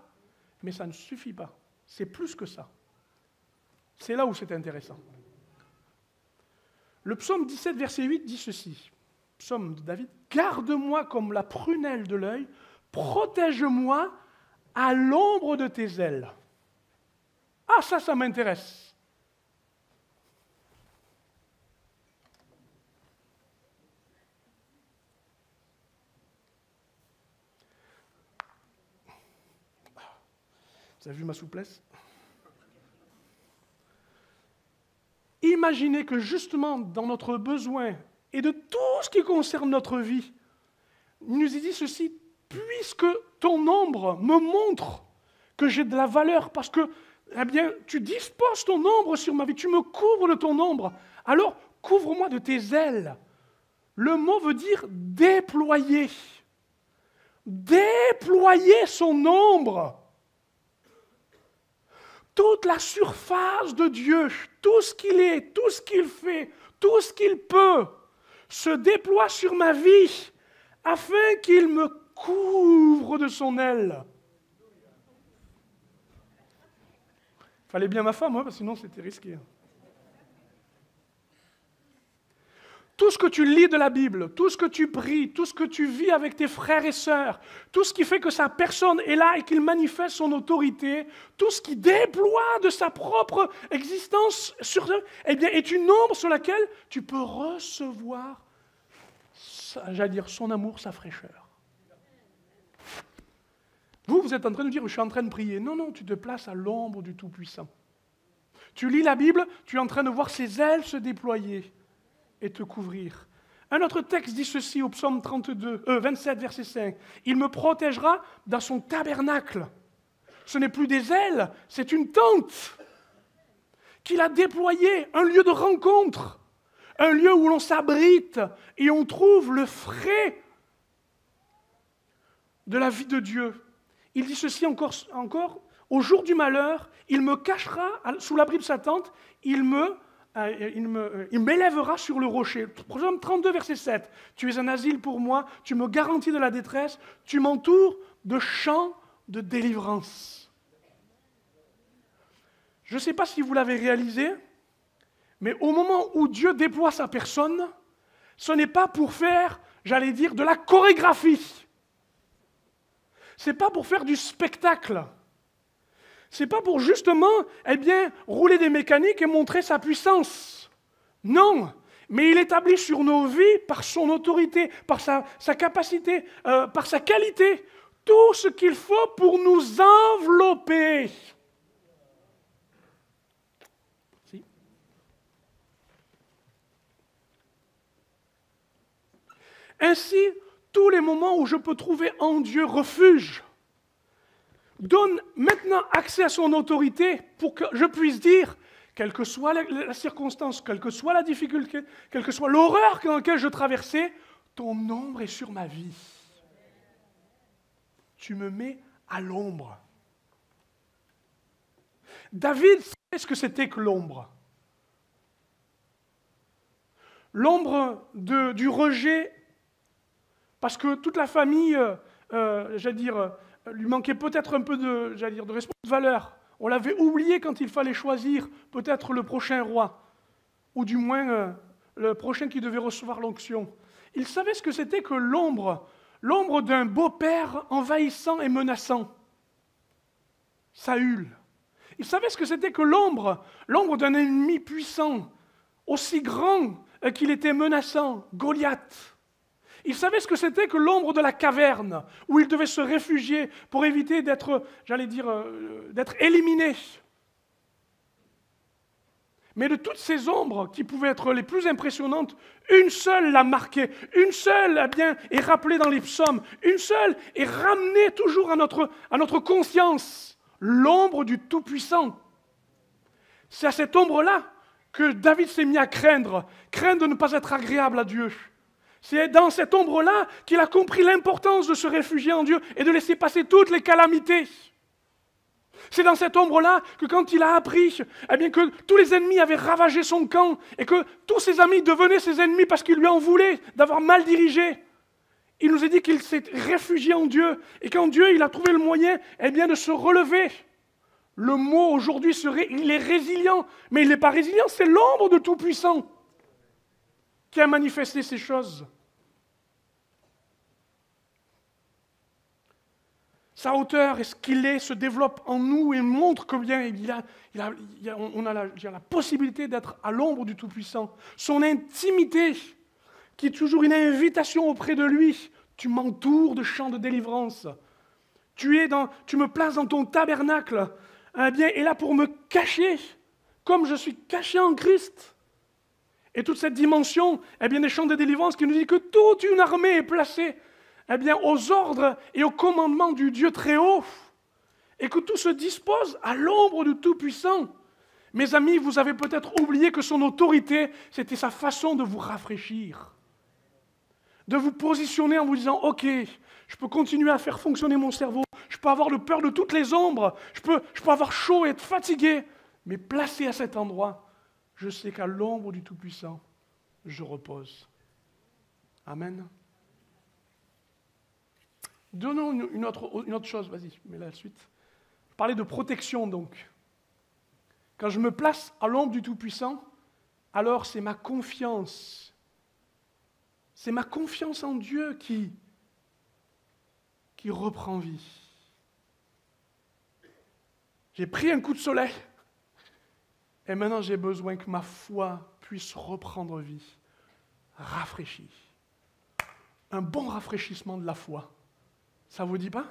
Mais ça ne suffit pas. C'est plus que ça. C'est là où c'est intéressant. Le psaume 17, verset 8 dit ceci. Psaume de David. « Garde-moi comme la prunelle de l'œil, protège-moi à l'ombre de tes ailes. » Ah, ça m'intéresse. Vous avez vu ma souplesse? Imaginez que justement dans notre besoin et de tout ce qui concerne notre vie, il nous est dit ceci, puisque ton ombre me montre que j'ai de la valeur, parce que eh bien, tu disposes ton ombre sur ma vie, tu me couvres de ton ombre. Alors, couvre-moi de tes ailes. Le mot veut dire déployer. Déployer son ombre. Toute la surface de Dieu, tout ce qu'il est, tout ce qu'il fait, tout ce qu'il peut, se déploie sur ma vie afin qu'il me couvre de son aile. Fallait bien ma femme, hein, parce que sinon c'était risqué. Tout ce que tu lis de la Bible, tout ce que tu pries, tout ce que tu vis avec tes frères et sœurs, tout ce qui fait que sa personne est là et qu'il manifeste son autorité, tout ce qui déploie de sa propre existence sur eux, eh bien, est une ombre sur laquelle tu peux recevoir, j'allais dire, son amour, sa fraîcheur. Vous êtes en train de dire, je suis en train de prier. Non, non, tu te places à l'ombre du Tout-Puissant. Tu lis la Bible, tu es en train de voir ses ailes se déployer et te couvrir. Un autre texte dit ceci au psaume 27, verset 5. « Il me protégera dans son tabernacle. » Ce n'est plus des ailes, c'est une tente qu'il a déployée, un lieu de rencontre, un lieu où l'on s'abrite et on trouve le frais de la vie de Dieu. Il dit ceci encore, au jour du malheur, il me cachera sous l'abri de sa tente, il m'élèvera sur le rocher. Psaume 32, verset 7. Tu es un asile pour moi, tu me garantis de la détresse, tu m'entoures de chants de délivrance. Je ne sais pas si vous l'avez réalisé, mais au moment où Dieu déploie sa personne, ce n'est pas pour faire, j'allais dire, de la chorégraphie. Ce n'est pas pour faire du spectacle. Ce n'est pas pour justement, eh bien, rouler des mécaniques et montrer sa puissance. Non, mais il établit sur nos vies, par son autorité, par sa capacité, par sa qualité, tout ce qu'il faut pour nous envelopper. Si. Ainsi, tous les moments où je peux trouver en Dieu refuge, donne maintenant accès à son autorité pour que je puisse dire, quelle que soit la circonstance, quelle que soit la difficulté, quelle que soit l'horreur dans laquelle je traversais, ton ombre est sur ma vie. Tu me mets à l'ombre. David savait ce que c'était que l'ombre. L'ombre du rejet, parce que toute la famille, lui manquait peut-être un peu de valeur. On l'avait oublié quand il fallait choisir peut-être le prochain roi, ou du moins le prochain qui devait recevoir l'onction. Il savait ce que c'était que l'ombre d'un beau-père envahissant et menaçant, Saül. Il savait ce que c'était que l'ombre d'un ennemi puissant, aussi grand qu'il était menaçant, Goliath. Il savait ce que c'était que l'ombre de la caverne, où il devait se réfugier pour éviter d'être éliminé. Mais de toutes ces ombres qui pouvaient être les plus impressionnantes, une seule l'a marqué, une seule est rappelée dans les psaumes, une seule est ramenée toujours à notre conscience, l'ombre du Tout-Puissant. C'est à cette ombre-là que David s'est mis à craindre de ne pas être agréable à Dieu. C'est dans cette ombre-là qu'il a compris l'importance de se réfugier en Dieu et de laisser passer toutes les calamités. C'est dans cette ombre-là que quand il a appris que tous les ennemis avaient ravagé son camp et que tous ses amis devenaient ses ennemis parce qu'ils lui en voulaient d'avoir mal dirigé, il nous a dit qu'il s'est réfugié en Dieu et qu'en Dieu il a trouvé le moyen de se relever. Le mot aujourd'hui serait il est résilient, mais il n'est pas résilient, c'est l'ombre de Tout-Puissant qui a manifesté ces choses. Sa hauteur et ce qu'il est se développe en nous et montre combien on a la possibilité d'être à l'ombre du Tout-Puissant. Son intimité, qui est toujours une invitation auprès de lui. Tu m'entoures de chants de délivrance. Tu me places dans ton tabernacle, et là pour me cacher, comme je suis caché en Christ. Et toute cette dimension, des chants de délivrance qui nous dit que toute une armée est placée aux ordres et au commandement du Dieu très haut, et que tout se dispose à l'ombre du Tout-Puissant. Mes amis, vous avez peut-être oublié que son autorité, c'était sa façon de vous rafraîchir, de vous positionner en vous disant « Ok, je peux continuer à faire fonctionner mon cerveau, je peux avoir le peur de toutes les ombres, je peux avoir chaud et être fatigué, mais placé à cet endroit, je sais qu'à l'ombre du Tout-Puissant, je repose. » Amen. Donnons une autre chose, vas-y, mets-la la suite. Parler de protection donc. Quand je me place à l'ombre du Tout-Puissant, alors c'est ma confiance. C'est ma confiance en Dieu qui reprend vie. J'ai pris un coup de soleil et maintenant j'ai besoin que ma foi puisse reprendre vie, rafraîchie. Un bon rafraîchissement de la foi. Ça ne vous dit pas?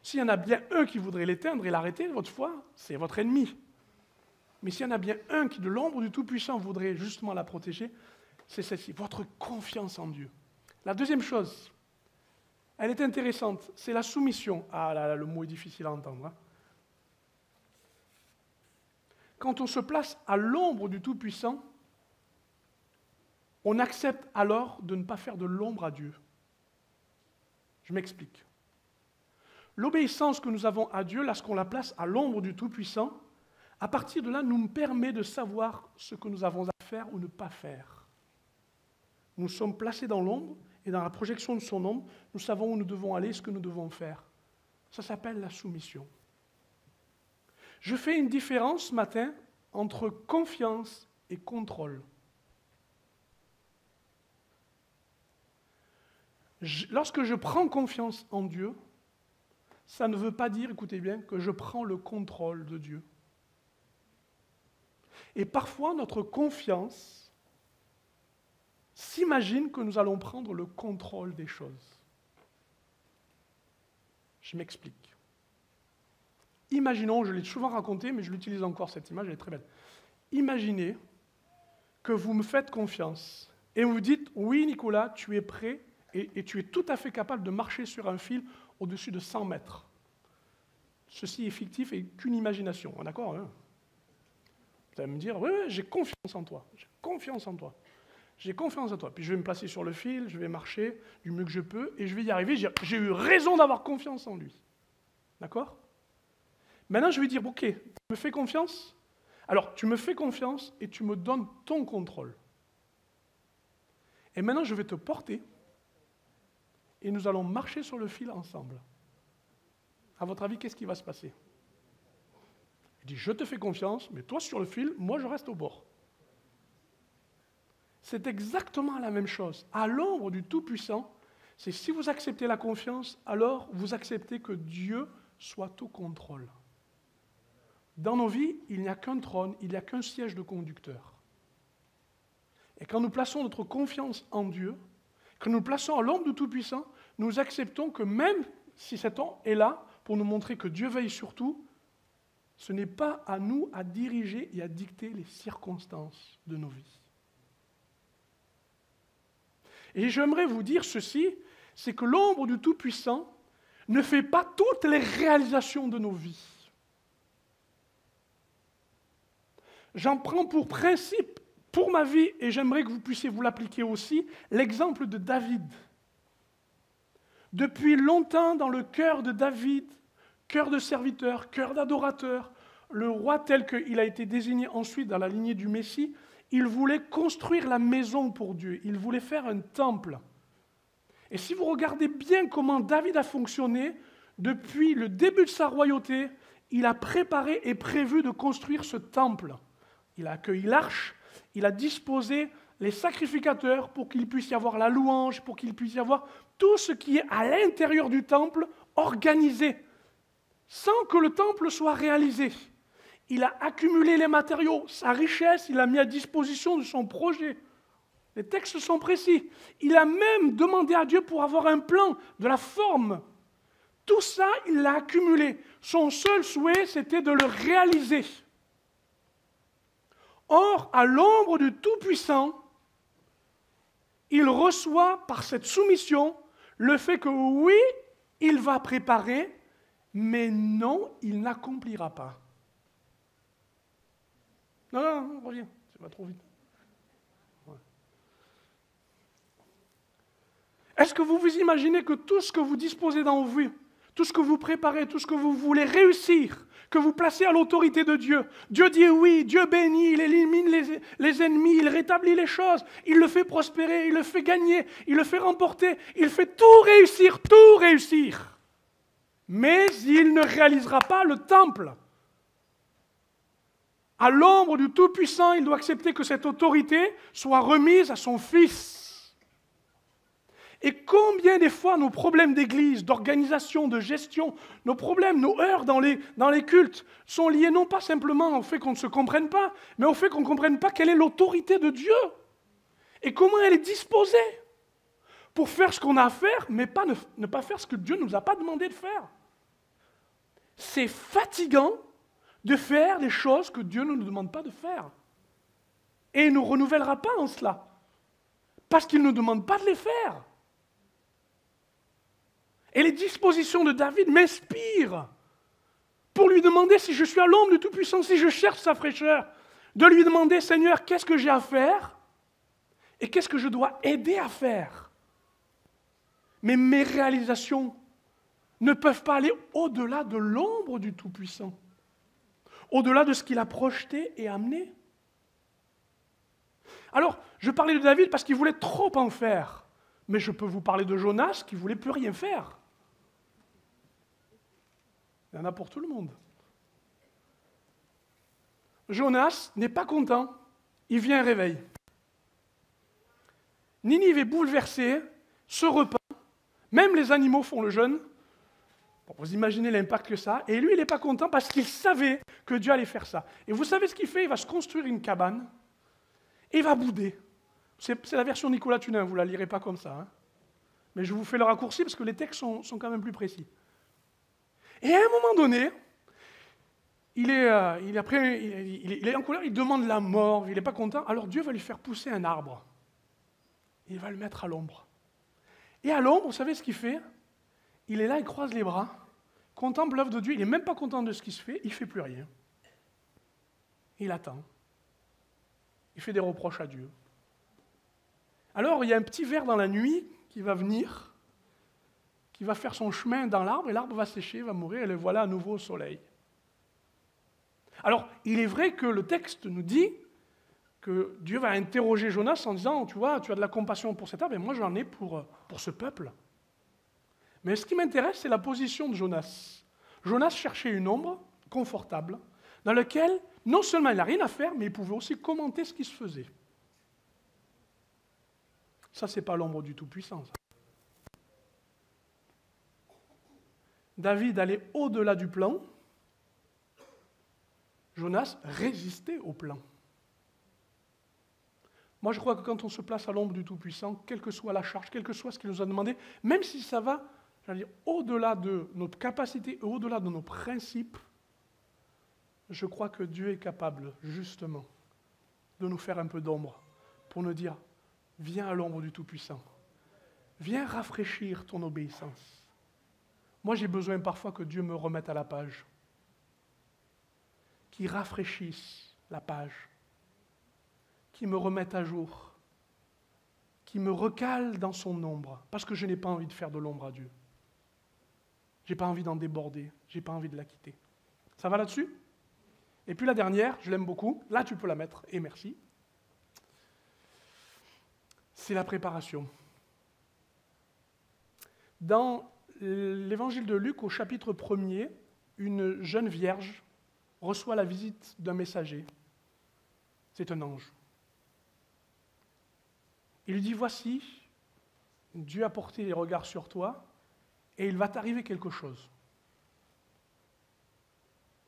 S'il y en a bien un qui voudrait l'éteindre et l'arrêter, votre foi, c'est votre ennemi. Mais s'il y en a bien un qui, de l'ombre du Tout-Puissant, voudrait justement la protéger, c'est celle-ci, votre confiance en Dieu. La deuxième chose, elle est intéressante, c'est la soumission. Ah là là, le mot est difficile à entendre. Hein. Quand on se place à l'ombre du Tout-Puissant, on accepte alors de ne pas faire de l'ombre à Dieu. Je m'explique. L'obéissance que nous avons à Dieu, lorsqu'on la place à l'ombre du Tout-Puissant, à partir de là, nous permet de savoir ce que nous avons à faire ou ne pas faire. Nous sommes placés dans l'ombre, et dans la projection de son ombre, nous savons où nous devons aller, ce que nous devons faire. Ça s'appelle la soumission. Je fais une différence ce matin entre confiance et contrôle. Lorsque je prends confiance en Dieu, ça ne veut pas dire, écoutez bien, que je prends le contrôle de Dieu. Et parfois, notre confiance s'imagine que nous allons prendre le contrôle des choses. Je m'explique. Imaginons, je l'ai souvent raconté, mais je l'utilise encore, cette image, elle est très belle. Imaginez que vous me faites confiance et vous dites, oui Nicolas, tu es prêt et tu es tout à fait capable de marcher sur un fil au-dessus de 100 mètres. Ceci est fictif et qu'une imagination, d'accord hein? Vous allez me dire, oui, j'ai confiance en toi, j'ai confiance en toi, j'ai confiance en toi. Puis je vais me placer sur le fil, je vais marcher du mieux que je peux et je vais y arriver. J'ai eu raison d'avoir confiance en lui. D'accord? Maintenant, je vais dire, ok, tu me fais confiance? Alors, tu me fais confiance et tu me donnes ton contrôle. Et maintenant, je vais te porter et nous allons marcher sur le fil ensemble. À votre avis, qu'est-ce qui va se passer? Il dit, je te fais confiance, mais toi sur le fil, moi je reste au bord. C'est exactement la même chose. À l'ombre du Tout-Puissant, c'est si vous acceptez la confiance, alors vous acceptez que Dieu soit au contrôle. Dans nos vies, il n'y a qu'un trône, il n'y a qu'un siège de conducteur. Et quand nous plaçons notre confiance en Dieu, quand nous plaçons à l'ombre du Tout-Puissant, nous acceptons que même si cet homme est là pour nous montrer que Dieu veille sur tout, ce n'est pas à nous à diriger et à dicter les circonstances de nos vies. Et j'aimerais vous dire ceci, c'est que l'ombre du Tout-Puissant ne fait pas toutes les réalisations de nos vies. J'en prends pour principe, pour ma vie, et j'aimerais que vous puissiez vous l'appliquer aussi, l'exemple de David. Depuis longtemps, dans le cœur de David, cœur de serviteur, cœur d'adorateur, le roi tel qu'il a été désigné ensuite dans la lignée du Messie, il voulait construire la maison pour Dieu, il voulait faire un temple. Et si vous regardez bien comment David a fonctionné, depuis le début de sa royauté, il a préparé et prévu de construire ce temple. Il a accueilli l'arche, il a disposé les sacrificateurs pour qu'il puisse y avoir la louange, pour qu'il puisse y avoir tout ce qui est à l'intérieur du temple organisé, sans que le temple soit réalisé. Il a accumulé les matériaux, sa richesse, il a mis à disposition de son projet. Les textes sont précis. Il a même demandé à Dieu pour avoir un plan de la forme. Tout ça, il l'a accumulé. Son seul souhait, c'était de le réaliser. Or, à l'ombre du Tout-Puissant, il reçoit par cette soumission le fait que oui, il va préparer mais non, il n'accomplira pas. Non, reviens, ça va trop vite. Ouais. Est-ce que vous vous imaginez que tout ce que vous disposez dans vos vies, tout ce que vous préparez, tout ce que vous voulez réussir, que vous placez à l'autorité de Dieu, Dieu dit oui, Dieu bénit, il élimine les ennemis, il rétablit les choses, il le fait prospérer, il le fait gagner, il le fait remporter, il fait tout réussir. Mais il ne réalisera pas le temple. À l'ombre du Tout-Puissant, il doit accepter que cette autorité soit remise à son Fils. Et combien des fois nos problèmes d'église, d'organisation, de gestion, nos problèmes, nos heurts dans les cultes sont liés non pas simplement au fait qu'on ne se comprenne pas, mais au fait qu'on ne comprenne pas quelle est l'autorité de Dieu et comment elle est disposée pour faire ce qu'on a à faire, mais ne pas faire ce que Dieu ne nous a pas demandé de faire. C'est fatigant de faire les choses que Dieu ne nous demande pas de faire. Et il ne nous renouvellera pas en cela, parce qu'il ne nous demande pas de les faire. Et les dispositions de David m'inspirent pour lui demander si je suis à l'ombre du Tout-Puissant, si je cherche sa fraîcheur, de lui demander, Seigneur, qu'est-ce que j'ai à faire et qu'est-ce que je dois aider à faire. Mais mes réalisations ne peuvent pas aller au-delà de l'ombre du Tout-Puissant, au-delà de ce qu'il a projeté et amené. Alors, je parlais de David parce qu'il voulait trop en faire, mais je peux vous parler de Jonas qui ne voulait plus rien faire. Il y en a pour tout le monde. Jonas n'est pas content, il vient un réveil. Ninive est bouleversée, se repent, même les animaux font le jeûne. Bon, vous imaginez l'impact que ça a. Et lui, il n'est pas content parce qu'il savait que Dieu allait faire ça. Et vous savez ce qu'il fait? Il va se construire une cabane et il va bouder. C'est la version Nicolas Tunin, vous ne la lirez pas comme ça. Hein. Mais je vous fais le raccourci parce que les textes sont quand même plus précis. Et à un moment donné, il est en colère, il demande la mort, il n'est pas content. Alors Dieu va lui faire pousser un arbre. Il va le mettre à l'ombre. Et à l'ombre, vous savez ce qu'il fait? Il est là, il croise les bras, contemple l'œuvre de Dieu, il n'est même pas content de ce qui se fait, il ne fait plus rien. Il attend. Il fait des reproches à Dieu. Alors, il y a un petit ver dans la nuit qui va venir, qui va faire son chemin dans l'arbre, et l'arbre va sécher, va mourir, et le voilà à nouveau au soleil. Alors, il est vrai que le texte nous dit que Dieu va interroger Jonas en disant, tu vois, tu as de la compassion pour cet arbre, et moi j'en ai pour ce peuple. Mais ce qui m'intéresse, c'est la position de Jonas. Jonas cherchait une ombre confortable, dans laquelle non seulement il n'a rien à faire, mais il pouvait aussi commenter ce qui se faisait. Ça, ce n'est pas l'ombre du Tout-Puissant. David allait au-delà du plan. Jonas résistait au plan. Moi, je crois que quand on se place à l'ombre du Tout-Puissant, quelle que soit la charge, quel que soit ce qu'il nous a demandé, même si ça va, au-delà de notre capacité, au-delà de nos principes, je crois que Dieu est capable, justement, de nous faire un peu d'ombre pour nous dire, viens à l'ombre du Tout-Puissant. Viens rafraîchir ton obéissance. Moi, j'ai besoin parfois que Dieu me remette à la page, qu'il rafraîchisse la page, qu'il me remette à jour, qu'il me recale dans son ombre, parce que je n'ai pas envie de faire de l'ombre à Dieu. Je n'ai pas envie d'en déborder, je n'ai pas envie de la quitter. Ça va là-dessus? Et puis la dernière, je l'aime beaucoup, là tu peux la mettre, et merci. C'est la préparation. Dans l'évangile de Luc, au chapitre 1er, une jeune vierge reçoit la visite d'un messager. C'est un ange. Il lui dit, voici, Dieu a porté les regards sur toi, et il va t'arriver quelque chose.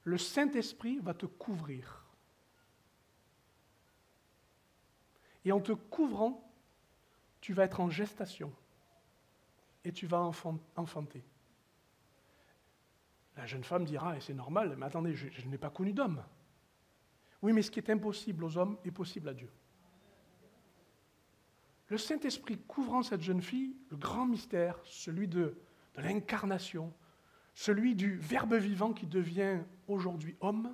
Le Saint-Esprit va te couvrir. Et en te couvrant, tu vas être en gestation. Et tu vas enfanter. La jeune femme dira, et c'est normal, mais attendez, je n'ai pas connu d'homme. Oui, mais ce qui est impossible aux hommes est possible à Dieu. Le Saint-Esprit couvrant cette jeune fille, le grand mystère, celui de l'incarnation, celui du Verbe vivant qui devient aujourd'hui homme,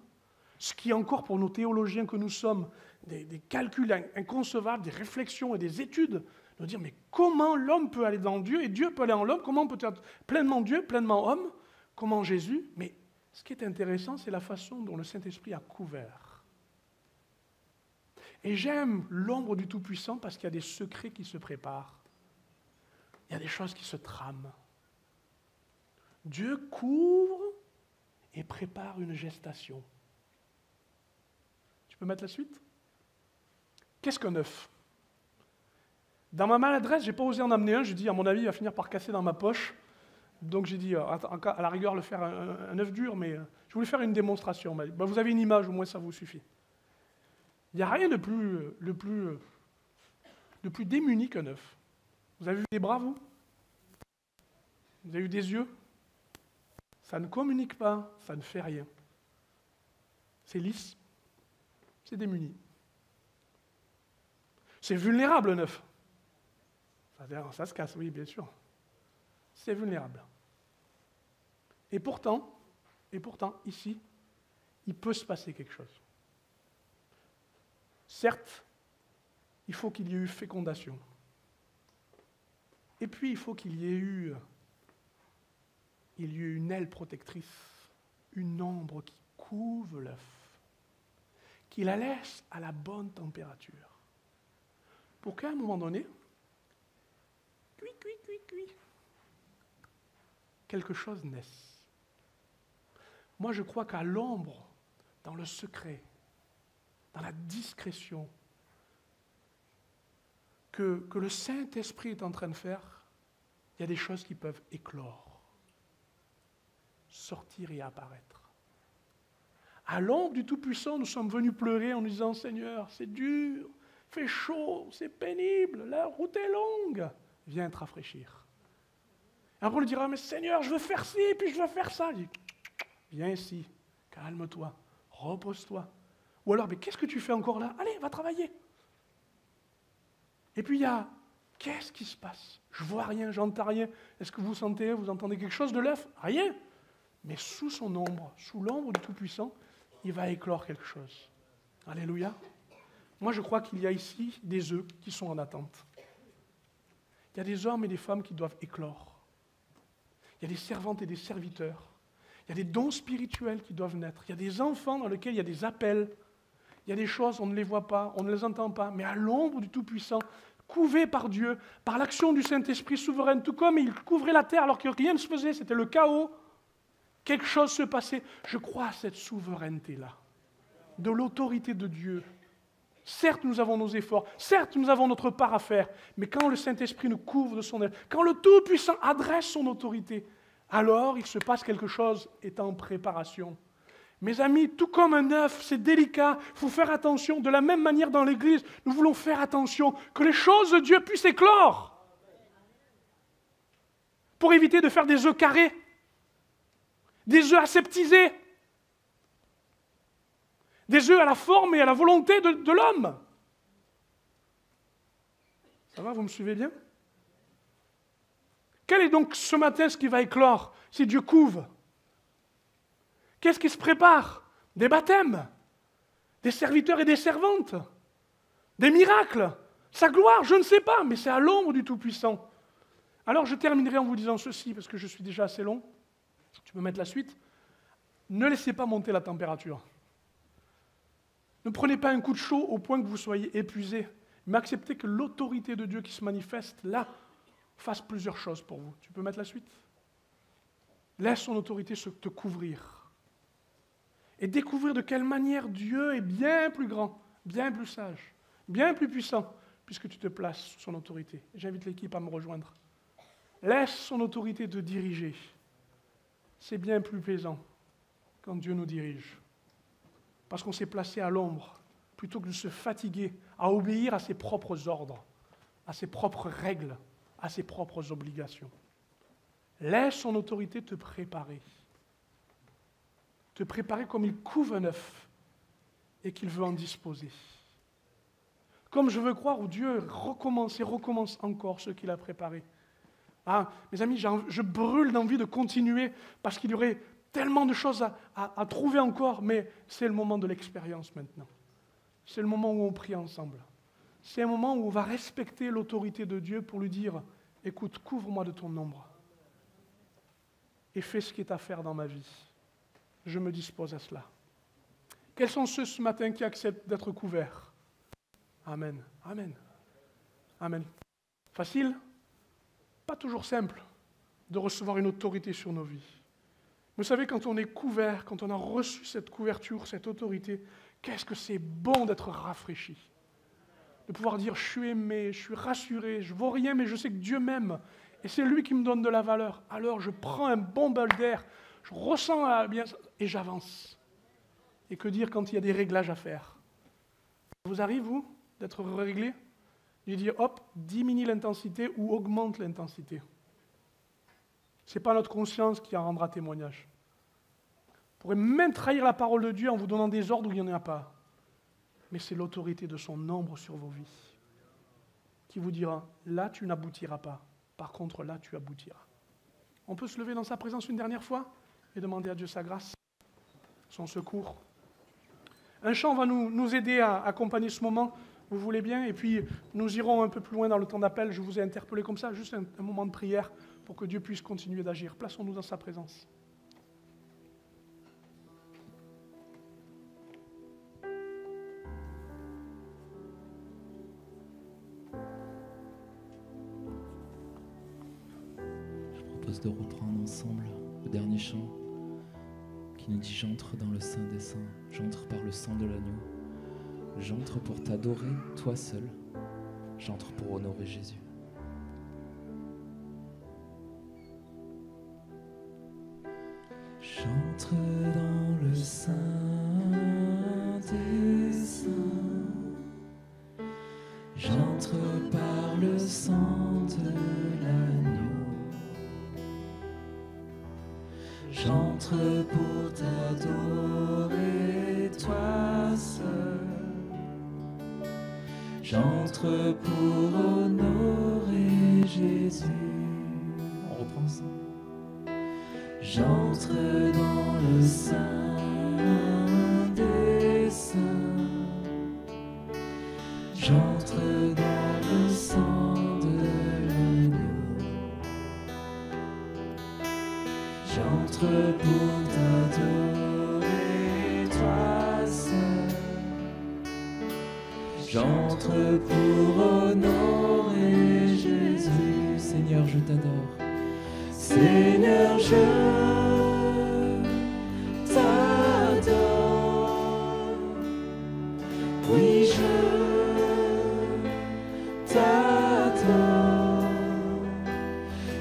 ce qui est encore pour nos théologiens que nous sommes des calculs inconcevables, des réflexions et des études, de dire mais comment l'homme peut aller dans Dieu et Dieu peut aller en l'homme, comment on peut être pleinement Dieu, pleinement homme, comment Jésus. Mais ce qui est intéressant, c'est la façon dont le Saint-Esprit a couvert. Et j'aime l'ombre du Tout-Puissant parce qu'il y a des secrets qui se préparent. Il y a des choses qui se trament. Dieu couvre et prépare une gestation. Tu peux mettre la suite? Qu'est-ce qu'un œuf? Dans ma maladresse, je n'ai pas osé en amener un. J'ai dit, à mon avis, il va finir par casser dans ma poche. Donc j'ai dit, à la rigueur, le faire un œuf dur, mais je voulais faire une démonstration. Ben, vous avez une image, au moins ça vous suffit. Il n'y a rien de plus démuni qu'un œuf. Vous avez vu des bras, vous? Vous avez vu des yeux? Ça ne communique pas, ça ne fait rien. C'est lisse, c'est démuni. C'est vulnérable, un œuf. Ça se casse, oui, bien sûr. C'est vulnérable. Et pourtant, ici, il peut se passer quelque chose. Certes, il faut qu'il y ait eu fécondation. Et puis, il faut qu'il y ait eu une aile protectrice, une ombre qui couvre l'œuf, qui la laisse à la bonne température, pour qu'à un moment donné, quelque chose naisse. Moi, je crois qu'à l'ombre, dans le secret, dans la discrétion, que le Saint-Esprit est en train de faire, il y a des choses qui peuvent éclore, sortir et apparaître. À l'ombre du Tout-Puissant, nous sommes venus pleurer en nous disant « Seigneur, c'est dur, il fait chaud, c'est pénible, la route est longue. Viens te rafraîchir. » Et après on lui dira « Mais Seigneur, je veux faire ci, puis je veux faire ça. » Il dit « Viens ici, calme-toi, repose-toi. » Ou alors « Mais qu'est-ce que tu fais encore là? Allez, va travailler. » Et puis il y a « Qu'est-ce qui se passe? Je vois rien, j'entends rien. Est-ce que vous entendez quelque chose de l'œuf? Rien. Mais sous son ombre, sous l'ombre du Tout-Puissant, il va éclore quelque chose. Alléluia. Moi, je crois qu'il y a ici des œufs qui sont en attente. Il y a des hommes et des femmes qui doivent éclore. Il y a des servantes et des serviteurs. Il y a des dons spirituels qui doivent naître. Il y a des enfants dans lesquels il y a des appels. Il y a des choses, on ne les voit pas, on ne les entend pas, mais à l'ombre du Tout-Puissant, couvé par Dieu, par l'action du Saint-Esprit souverain, tout comme il couvrait la terre alors que rien ne se faisait, c'était le chaos. Quelque chose se passait. Je crois à cette souveraineté-là, de l'autorité de Dieu. Certes, nous avons nos efforts, certes, nous avons notre part à faire, mais quand le Saint-Esprit nous couvre de son aile, quand le Tout-Puissant adresse son autorité, alors il se passe quelque chose est en préparation. Mes amis, tout comme un œuf, c'est délicat, il faut faire attention. De la même manière dans l'Église, nous voulons faire attention que les choses de Dieu puissent éclore. Pour éviter de faire des œufs carrés, des œufs aseptisés, des œufs à la forme et à la volonté de l'homme. Ça va, vous me suivez bien? Quel est donc ce matin ce qui va éclore si Dieu couvre? Qu'est-ce qui se prépare? Des baptêmes, des serviteurs et des servantes, des miracles, sa gloire, je ne sais pas, mais c'est à l'ombre du Tout-Puissant. Alors je terminerai en vous disant ceci, parce que je suis déjà assez long. Tu peux mettre la suite. Ne laissez pas monter la température. Ne prenez pas un coup de chaud au point que vous soyez épuisé, mais acceptez que l'autorité de Dieu qui se manifeste là fasse plusieurs choses pour vous. Tu peux mettre la suite? Laisse son autorité te couvrir. Et découvrir de quelle manière Dieu est bien plus grand, bien plus sage, bien plus puissant, puisque tu te places sous son autorité. J'invite l'équipe à me rejoindre. Laisse son autorité te diriger. C'est bien plus plaisant quand Dieu nous dirige. Parce qu'on s'est placé à l'ombre, plutôt que de se fatiguer à obéir à ses propres ordres, à ses propres règles, à ses propres obligations. Laisse son autorité te préparer. Te préparer comme il couve un œuf et qu'il veut en disposer. Comme je veux croire où Dieu recommence et recommence encore ce qu'il a préparé. Ah, mes amis, je brûle d'envie de continuer parce qu'il y aurait tellement de choses à trouver encore, mais c'est le moment de l'expérience maintenant. C'est le moment où on prie ensemble. C'est un moment où on va respecter l'autorité de Dieu pour lui dire « Écoute, couvre-moi de ton ombre et fais ce qui est à faire dans ma vie. Je me dispose à cela. » Quels sont ceux ce matin qui acceptent d'être couverts? Amen. Amen. Amen. Facile? Pas toujours simple de recevoir une autorité sur nos vies. Vous savez, quand on est couvert, quand on a reçu cette couverture, cette autorité, qu'est-ce que c'est bon d'être rafraîchi. De pouvoir dire, je suis aimé, je suis rassuré, je ne vaux rien, mais je sais que Dieu m'aime. Et c'est lui qui me donne de la valeur. Alors je prends un bon bol d'air, je ressens bien et j'avance. Et que dire quand il y a des réglages à faire? Ça vous arrive, vous, d'être réglé? De dire, hop, diminue l'intensité ou augmente l'intensité. Ce n'est pas notre conscience qui en rendra témoignage. On pourrait même trahir la parole de Dieu en vous donnant des ordres où il n'y en a pas. Mais c'est l'autorité de son ombre sur vos vies qui vous dira, là tu n'aboutiras pas, par contre là tu aboutiras. On peut se lever dans sa présence une dernière fois et demander à Dieu sa grâce, son secours. Un chant va nous aider à accompagner ce moment, vous voulez bien, et puis nous irons un peu plus loin dans le temps d'appel. Je vous ai interpellé comme ça, juste un moment de prière pour que Dieu puisse continuer d'agir. Plaçons-nous dans sa présence. De reprendre ensemble le dernier chant qui nous dit « J'entre dans le Saint des Saints, j'entre par le sang de l'agneau, j'entre pour t'adorer, toi seul, j'entre pour honorer Jésus. » J'entre dans le Saint des Saints, j'entre par le sang de l'agneau. J'entre pour t'adorer, toi seul. J'entre pour honorer Jésus. On reprend ça. J'entre dans le Saint des Saints. J'entre dans le sang de l'agneau. J'entre pour t'adorer, toi seul. J'entre pour honorer Jésus. Seigneur, je t'adore. Seigneur, je t'adore. Oui, je t'adore.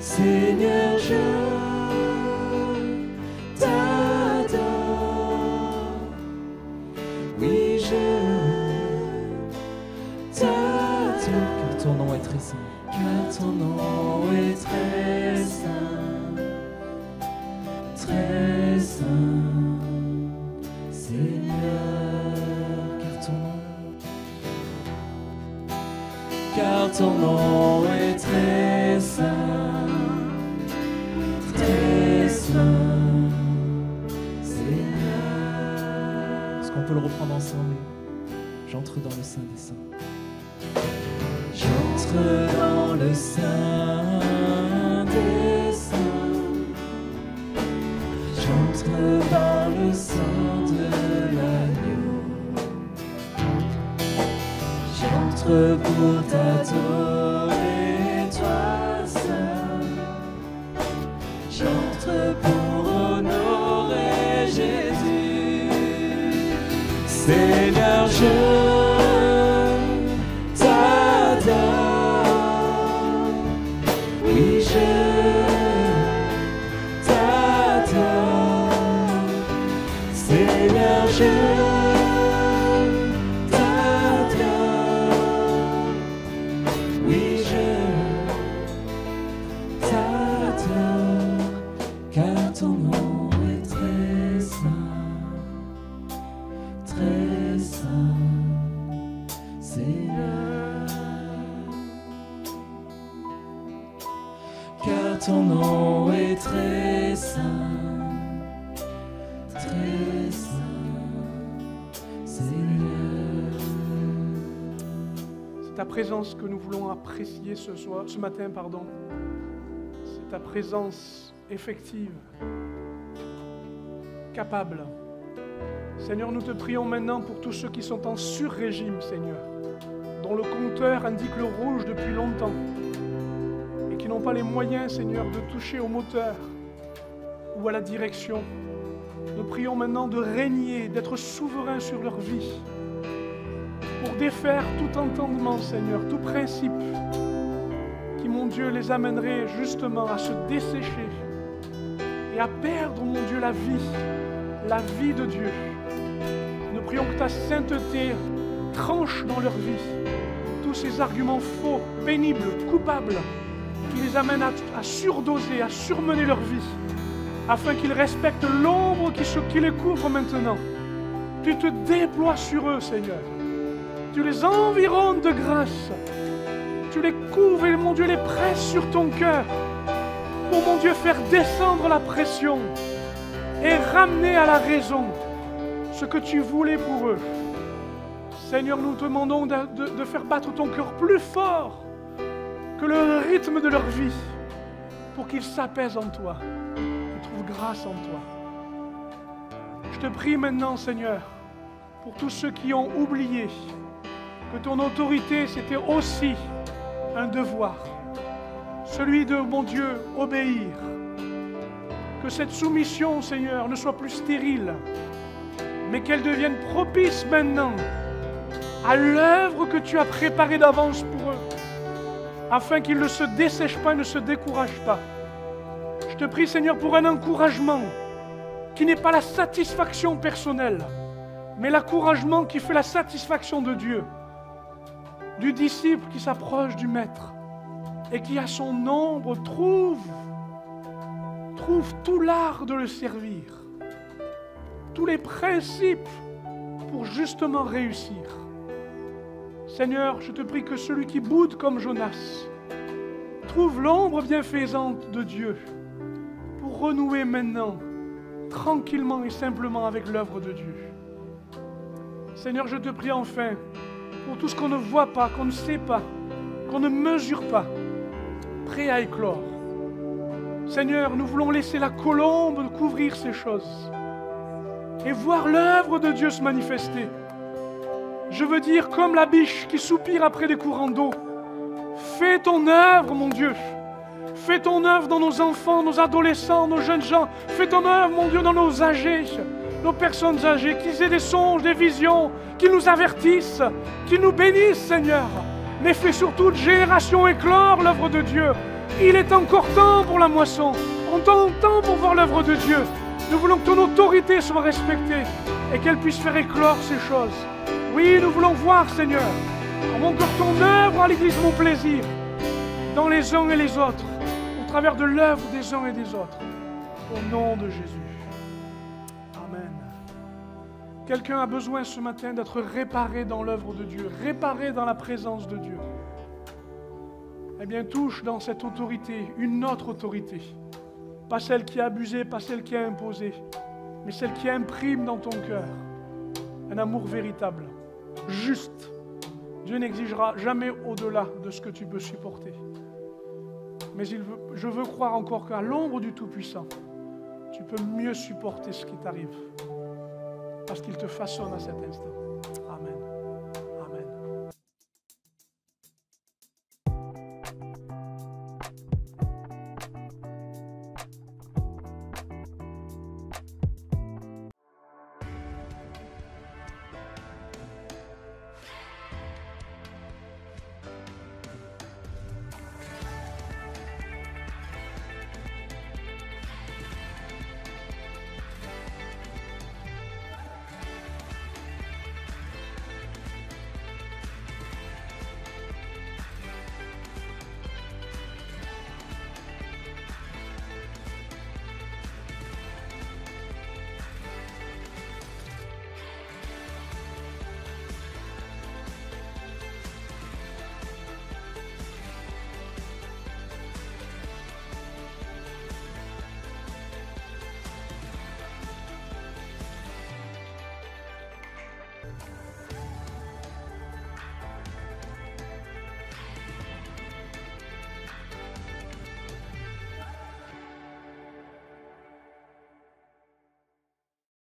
Seigneur, je ton nom est très saint, car ton nom est très saint, Seigneur, car ton nom est très saint, Seigneur. Est-ce qu'on peut le reprendre ensemble? J'entre dans le Saint des Saints. J'entre dans le Saint des Saints. J'entre dans le sang de l'agneau. J'entre pour t'adorer, toi seul. J'entre pour honorer Jésus. Seigneur, je très saint. ton nom est très saint, Seigneur. C'est ta présence que nous voulons apprécier ce matin, pardon. C'est ta présence effective, capable. Seigneur, nous te prions maintenant pour tous ceux qui sont en sur-régime, Seigneur, dont le compteur indique le rouge depuis longtemps et qui n'ont pas les moyens, Seigneur, de toucher au moteur ou à la direction. Nous prions maintenant de régner, d'être souverain sur leur vie, pour défaire tout entendement, Seigneur, tout principe qui, mon Dieu, les amènerait justement à se dessécher et à perdre, mon Dieu, la vie de Dieu. Nous prions que ta sainteté tranche dans leur vie tous ces arguments faux, pénibles, coupables, qui les amènent à surdoser, à surmener leur vie, afin qu'ils respectent l'ombre qui les couvre maintenant. Tu te déploies sur eux, Seigneur. Tu les environnes de grâce. Tu les couvres et, mon Dieu, les presses sur ton cœur pour, mon Dieu, faire descendre la pression et ramener à la raison ce que tu voulais pour eux. Seigneur, nous te demandons de faire battre ton cœur plus fort que le rythme de leur vie pour qu'ils s'apaisent en toi et trouvent grâce en toi. Je te prie maintenant, Seigneur, pour tous ceux qui ont oublié que ton autorité, c'était aussi un devoir, celui de, mon Dieu, obéir. Que cette soumission, Seigneur, ne soit plus stérile, mais qu'elle devienne propice maintenant à l'œuvre que tu as préparée d'avance pour eux, afin qu'ils ne se dessèchent pas et ne se découragent pas. Je te prie, Seigneur, pour un encouragement qui n'est pas la satisfaction personnelle, mais l'encouragement qui fait la satisfaction de Dieu, du disciple qui s'approche du Maître et qui, à son ombre, trouve tout l'art de le servir, tous les principes pour justement réussir. Seigneur, je te prie que celui qui boude comme Jonas trouve l'ombre bienfaisante de Dieu pour renouer maintenant, tranquillement et simplement avec l'œuvre de Dieu. Seigneur, je te prie enfin pour tout ce qu'on ne voit pas, qu'on ne sait pas, qu'on ne mesure pas, prêt à éclore. Seigneur, nous voulons laisser la colombe couvrir ces choses et voir l'œuvre de Dieu se manifester. Je veux dire, comme la biche qui soupire après des courants d'eau, fais ton œuvre, mon Dieu. Fais ton œuvre dans nos enfants, nos adolescents, nos jeunes gens. Fais ton œuvre, mon Dieu, dans nos âgés, nos personnes âgées, qu'ils aient des songes, des visions, qu'ils nous avertissent, qu'ils nous bénissent, Seigneur. Mais fais surtout de génération éclore l'œuvre de Dieu. Il est encore temps pour la moisson. On t'entend pour voir l'œuvre de Dieu. Nous voulons que ton autorité soit respectée et qu'elle puisse faire éclore ces choses. Oui, nous voulons voir, Seigneur, comment encore ton œuvre à l'Église Mon Plaisir, dans les uns et les autres, au travers de l'œuvre des uns et des autres. Au nom de Jésus. Amen. Quelqu'un a besoin ce matin d'être réparé dans l'œuvre de Dieu, réparé dans la présence de Dieu. Eh bien, touche dans cette autorité une autre autorité. Pas celle qui a abusé, pas celle qui a imposé, mais celle qui imprime dans ton cœur un amour véritable, juste. Dieu n'exigera jamais au-delà de ce que tu peux supporter. Mais je veux croire encore qu'à l'ombre du Tout-Puissant, tu peux mieux supporter ce qui t'arrive, parce qu'il te façonne à cet instant. Amen. Amen.